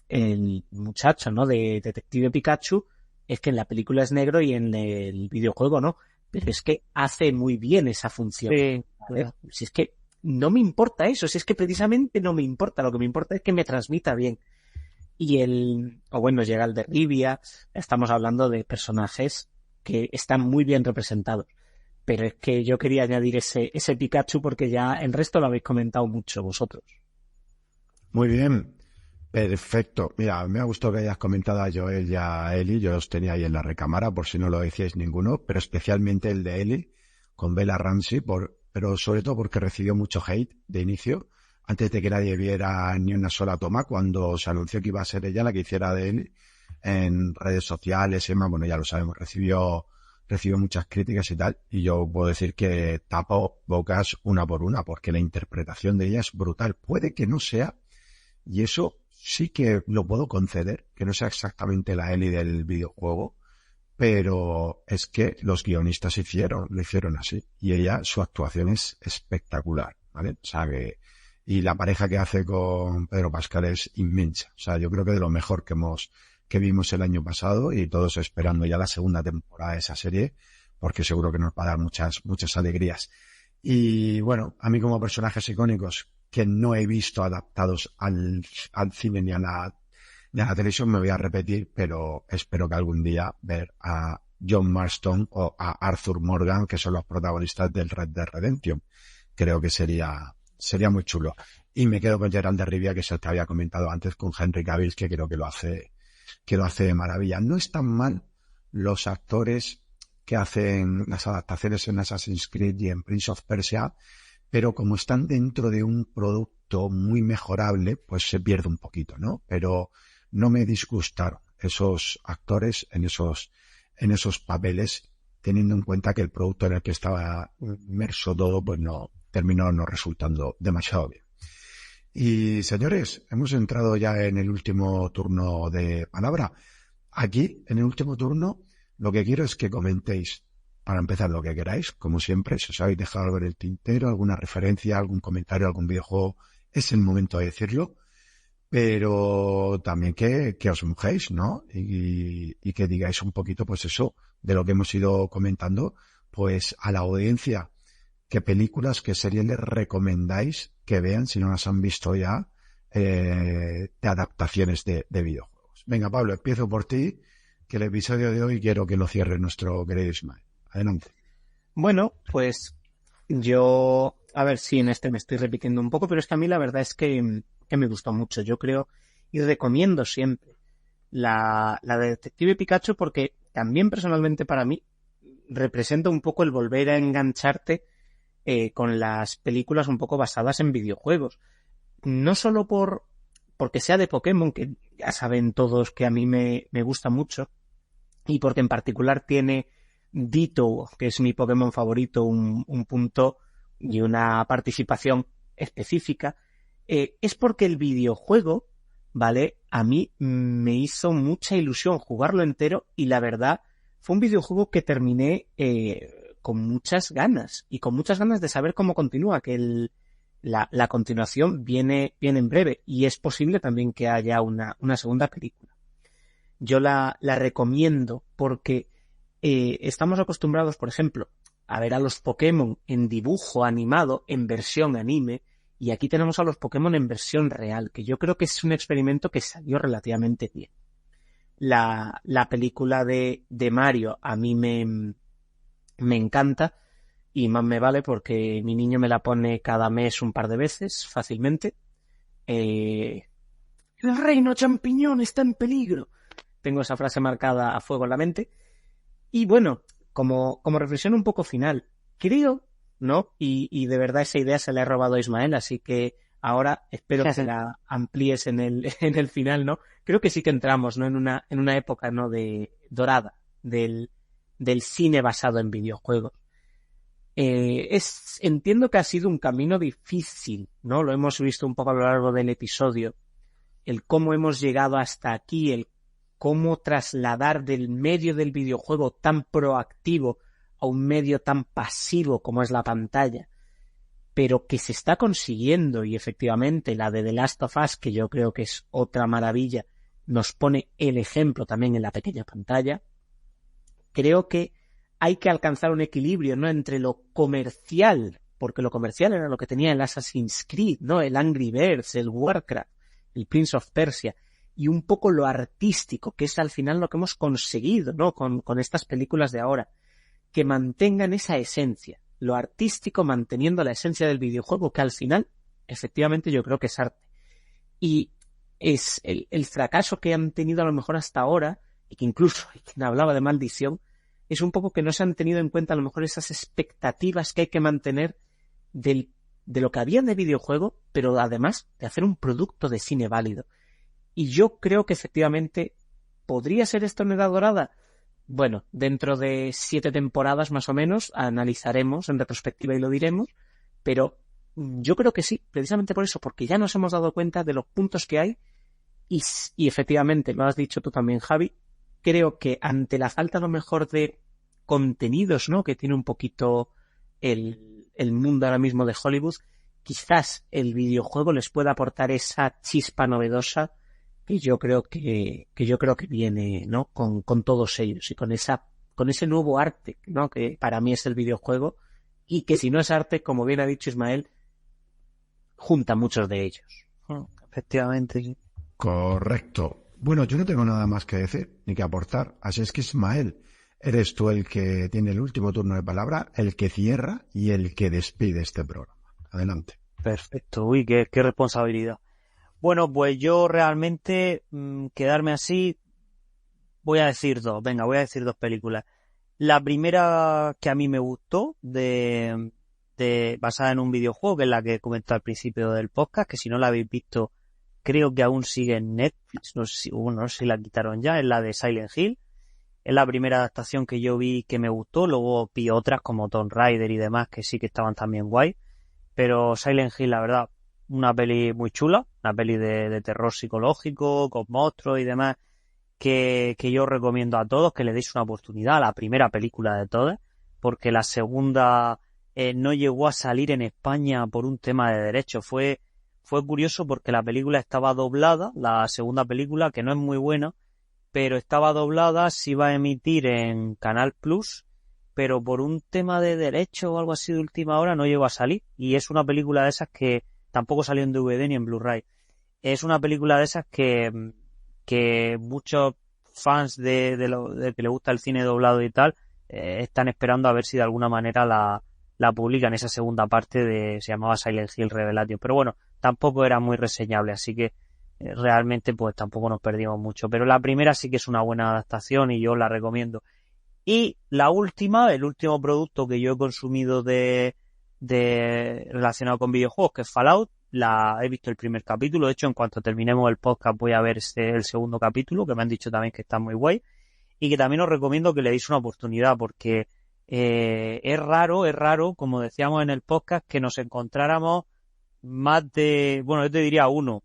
D: el muchacho, ¿no? De Detective Pikachu, es que en la película es negro y en el videojuego no, pero es que hace muy bien esa función.
C: Sí,
D: ¿Vale? Si es que no me importa eso, si es que precisamente no me importa, lo que me importa es que me transmita bien. O bueno, llega el de Rivia, estamos hablando de personajes que están muy bien representados. Pero es que yo quería añadir ese Pikachu porque ya el resto lo habéis comentado mucho vosotros.
B: Muy bien, perfecto. Mira, me ha gustado que hayas comentado a Joel y a Ellie, yo los tenía ahí en la recámara por si no lo decíais ninguno, pero especialmente el de Ellie con Bella Ramsey, pero sobre todo porque recibió mucho hate de inicio, antes de que nadie viera ni una sola toma, cuando se anunció que iba a ser ella la que hiciera de Ellie en redes sociales y demás. Bueno, ya lo sabemos, recibió muchas críticas y tal, y yo puedo decir que tapo bocas una por una, porque la interpretación de ella es brutal. Puede que no sea, y eso sí que lo puedo conceder, que no sea exactamente la Ellie del videojuego, pero es que los guionistas lo hicieron así, y ella, su actuación es espectacular, ¿vale? O sea y la pareja que hace con Pedro Pascal es inmensa. O sea, yo creo que de lo mejor que vimos el año pasado, y todos esperando ya la segunda temporada de esa serie, porque seguro que nos va a dar muchas alegrías. Y bueno, a mí como personajes icónicos que no he visto adaptados al cine ni a la televisión, me voy a repetir, pero espero que algún día ver a John Marston o a Arthur Morgan, que son los protagonistas del Red Dead Redemption. Creo que sería muy chulo. Y me quedo con Geralt de Rivia, que se te había comentado antes, con Henry Cavill, que creo que lo hace de maravilla. No están mal los actores que hacen las adaptaciones en Assassin's Creed y en Prince of Persia, pero como están dentro de un producto muy mejorable, pues se pierde un poquito, ¿no? Pero no me disgustaron esos actores en esos papeles, teniendo en cuenta que el producto en el que estaba inmerso todo, pues terminó no resultando demasiado bien. Y señores, hemos entrado ya en el último turno de palabra. Aquí, en el último turno, lo que quiero es que comentéis, para empezar, lo que queráis, como siempre. Si os habéis dejado algo en el tintero, alguna referencia, algún comentario, algún videojuego, es el momento de decirlo. Pero también que os mojéis, ¿no? Y que digáis un poquito, pues eso, de lo que hemos ido comentando, pues a la audiencia, qué películas, qué series les recomendáis que vean, si no las han visto ya, de adaptaciones de videojuegos. Venga, Pablo, empiezo por ti, que el episodio de hoy quiero que lo cierre nuestro querido Ismael. Adelante.
D: Bueno, pues yo, a ver si en este me estoy repitiendo un poco, pero es que a mí la verdad es que me gustó mucho. Yo creo y recomiendo siempre la de Detective Pikachu, porque también personalmente para mí representa un poco el volver a engancharte con las películas un poco basadas en videojuegos. No solo porque sea de Pokémon, que ya saben todos que a mí me gusta mucho, y porque en particular tiene Ditto, que es mi Pokémon favorito, un punto y una participación específica, es porque el videojuego, ¿vale? A mí me hizo mucha ilusión jugarlo entero, y la verdad fue un videojuego que terminé con muchas ganas, y con muchas ganas de saber cómo continúa, que la continuación viene en breve, y es posible también que haya una segunda película. Yo la recomiendo porque estamos acostumbrados, por ejemplo, a ver a los Pokémon en dibujo animado, en versión anime, y aquí tenemos a los Pokémon en versión real, que yo creo que es un experimento que salió relativamente bien. La película de Mario a mí me encanta, y más me vale porque mi niño me la pone cada mes un par de veces, fácilmente. El reino champiñón está en peligro. Tengo esa frase marcada a fuego en la mente. Y bueno, como reflexión un poco final, creo, ¿no? Y de verdad esa idea se la he robado a Ismael, así que ahora espero que la amplíes en el final, ¿no? Creo que sí que entramos, ¿no? En una época, ¿no? Dorada del cine basado en videojuegos. Entiendo que ha sido un camino difícil, ¿no? Lo hemos visto un poco a lo largo del episodio. El cómo hemos llegado hasta aquí, el cómo trasladar del medio del videojuego tan proactivo a un medio tan pasivo como es la pantalla, pero que se está consiguiendo, y efectivamente la de The Last of Us, que yo creo que es otra maravilla, nos pone el ejemplo también en la pequeña pantalla. Creo que hay que alcanzar un equilibrio, ¿no? Entre lo comercial, porque lo comercial era lo que tenía el Assassin's Creed, ¿no? El Angry Birds, el Warcraft, el Prince of Persia, y un poco lo artístico, que es al final lo que hemos conseguido, ¿no? Con estas películas de ahora, que mantengan esa esencia, lo artístico manteniendo la esencia del videojuego, que al final, efectivamente, yo creo que es arte. Y es el fracaso que han tenido a lo mejor hasta ahora, y que incluso quien hablaba de maldición, es un poco que no se han tenido en cuenta a lo mejor esas expectativas que hay que mantener de lo que había de videojuego, pero además de hacer un producto de cine válido. Y yo creo que efectivamente podría ser esto una edad dorada. Bueno, dentro de 7 temporadas más o menos analizaremos en retrospectiva y lo diremos, pero yo creo que sí, precisamente por eso, porque ya nos hemos dado cuenta de los puntos que hay y efectivamente, lo has dicho tú también, Javi, creo que ante la falta a lo mejor de contenidos, ¿no? Que tiene un poquito el mundo ahora mismo de Hollywood, quizás el videojuego les pueda aportar esa chispa novedosa que yo creo que viene, ¿no? Con todos ellos y con ese nuevo arte, ¿no? Que para mí es el videojuego y que si no es arte, como bien ha dicho Ismael, junta muchos de ellos.
C: Efectivamente.
B: Correcto. Bueno, yo no tengo nada más que decir ni que aportar, así es que Ismael, eres tú el que tiene el último turno de palabra, el que cierra y el que despide este programa. Adelante.
C: Perfecto. Uy, qué responsabilidad. Bueno, pues yo realmente quedarme así, voy a decir dos películas. La primera que a mí me gustó, basada en un videojuego, que es la que comenté al principio del podcast, que si no la habéis visto, creo que aún sigue en Netflix, no sé si la quitaron ya, es la de Silent Hill. Es la primera adaptación que yo vi que me gustó, luego vi otras como Tomb Raider y demás que sí que estaban también guay, pero Silent Hill, la verdad, una peli muy chula, una peli de terror psicológico, con monstruos y demás, que yo recomiendo a todos que le deis una oportunidad a la primera película de todas, porque la segunda no llegó a salir en España por un tema de derechos. Fue curioso porque la película estaba doblada, la segunda película, que no es muy buena, pero estaba doblada, se iba a emitir en Canal Plus, pero por un tema de derecho o algo así de última hora no llegó a salir, y es una película de esas que tampoco salió en DVD ni en Blu-ray. Es una película de esas que muchos fans de que le gusta el cine doblado y tal, están esperando a ver si de alguna manera la publican. Esa segunda parte se llamaba Silent Hill Revelation, pero bueno, tampoco era muy reseñable, así que realmente pues tampoco nos perdimos mucho, pero la primera sí que es una buena adaptación y yo la recomiendo. Y la última, el último producto que yo he consumido relacionado con videojuegos, que es Fallout, he visto el primer capítulo. De hecho, en cuanto terminemos el podcast voy a ver el segundo capítulo, que me han dicho también que está muy guay, y que también os recomiendo que le deis una oportunidad, porque es raro, como decíamos en el podcast, que nos encontráramos yo te diría uno,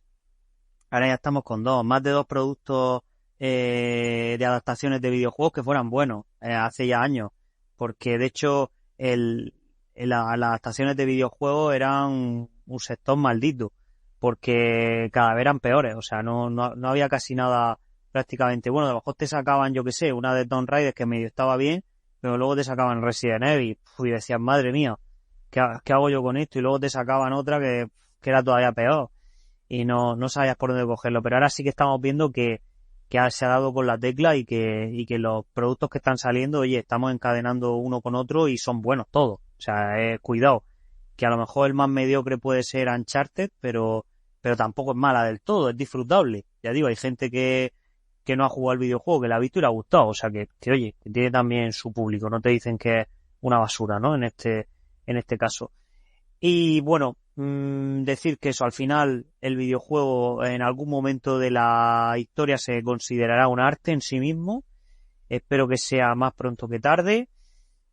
C: ahora ya estamos con más de 2 productos de adaptaciones de videojuegos que fueran buenos hace ya años, porque de hecho las adaptaciones de videojuegos eran un sector maldito, porque cada vez eran peores, o sea, no había casi nada prácticamente bueno. A lo mejor te sacaban, yo que sé, una de Tomb Raider que medio estaba bien, pero luego te sacaban Resident Evil y decías, madre mía, ¿qué hago yo con esto? Y luego te sacaban otra que era todavía peor y no sabías por dónde cogerlo. Pero ahora sí que estamos viendo que se ha dado con la tecla y que los productos que están saliendo, oye, estamos encadenando uno con otro y son buenos todos. O sea, cuidado, que a lo mejor el más mediocre puede ser Uncharted, pero tampoco es mala del todo, es disfrutable. Ya digo, hay gente que no ha jugado el videojuego, que la ha visto y le ha gustado, o sea que oye, que tiene también su público, no te dicen que es una basura, ¿no? En este caso. Y bueno, decir que eso, al final el videojuego en algún momento de la historia se considerará un arte en sí mismo. Espero que sea más pronto que tarde.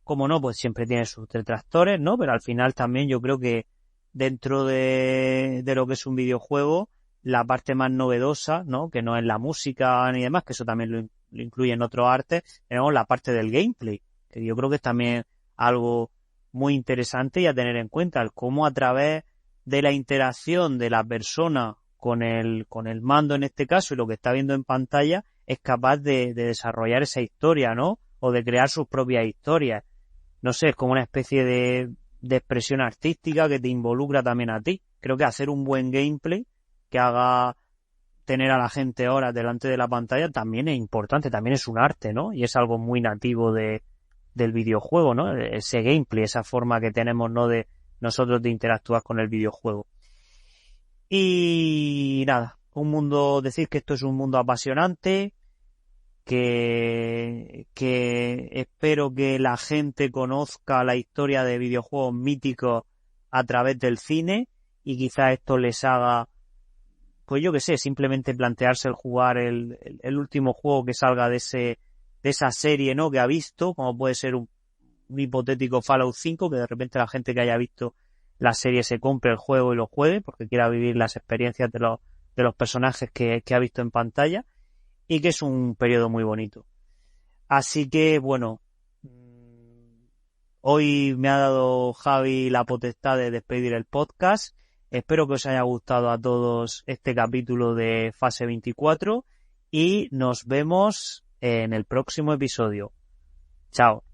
C: Como no, pues siempre tiene sus detractores, ¿no? Pero al final también yo creo que dentro de lo que es un videojuego, la parte más novedosa, ¿no? Que no es la música ni demás, que eso también lo incluye en otros artes, tenemos la parte del gameplay, que yo creo que es también algo muy interesante y a tener en cuenta, el cómo a través de la interacción de la persona con el mando en este caso y lo que está viendo en pantalla, es capaz de desarrollar esa historia, ¿no? O de crear sus propias historias. No sé, es como una especie de expresión artística que te involucra también a ti. Creo que hacer un buen gameplay que haga tener a la gente horas delante de la pantalla también es importante, también es un arte, ¿no? Y es algo muy nativo del videojuego, ¿no? Ese gameplay, esa forma que tenemos, ¿no? De nosotros de interactuar con el videojuego. Y nada, decir que esto es un mundo apasionante, que espero que la gente conozca la historia de videojuegos míticos a través del cine y quizás esto les haga, pues yo qué sé, simplemente plantearse el jugar el último juego que salga de esa serie, ¿no? Que ha visto, como puede ser un hipotético Fallout 5, que de repente la gente que haya visto la serie se compre el juego y lo juegue porque quiera vivir las experiencias de los personajes que ha visto en pantalla, y que es un periodo muy bonito. Así que bueno, hoy me ha dado Javi la potestad de despedir el podcast. Espero que os haya gustado a todos este capítulo de Fase 24 y nos vemos en el próximo episodio. Chao.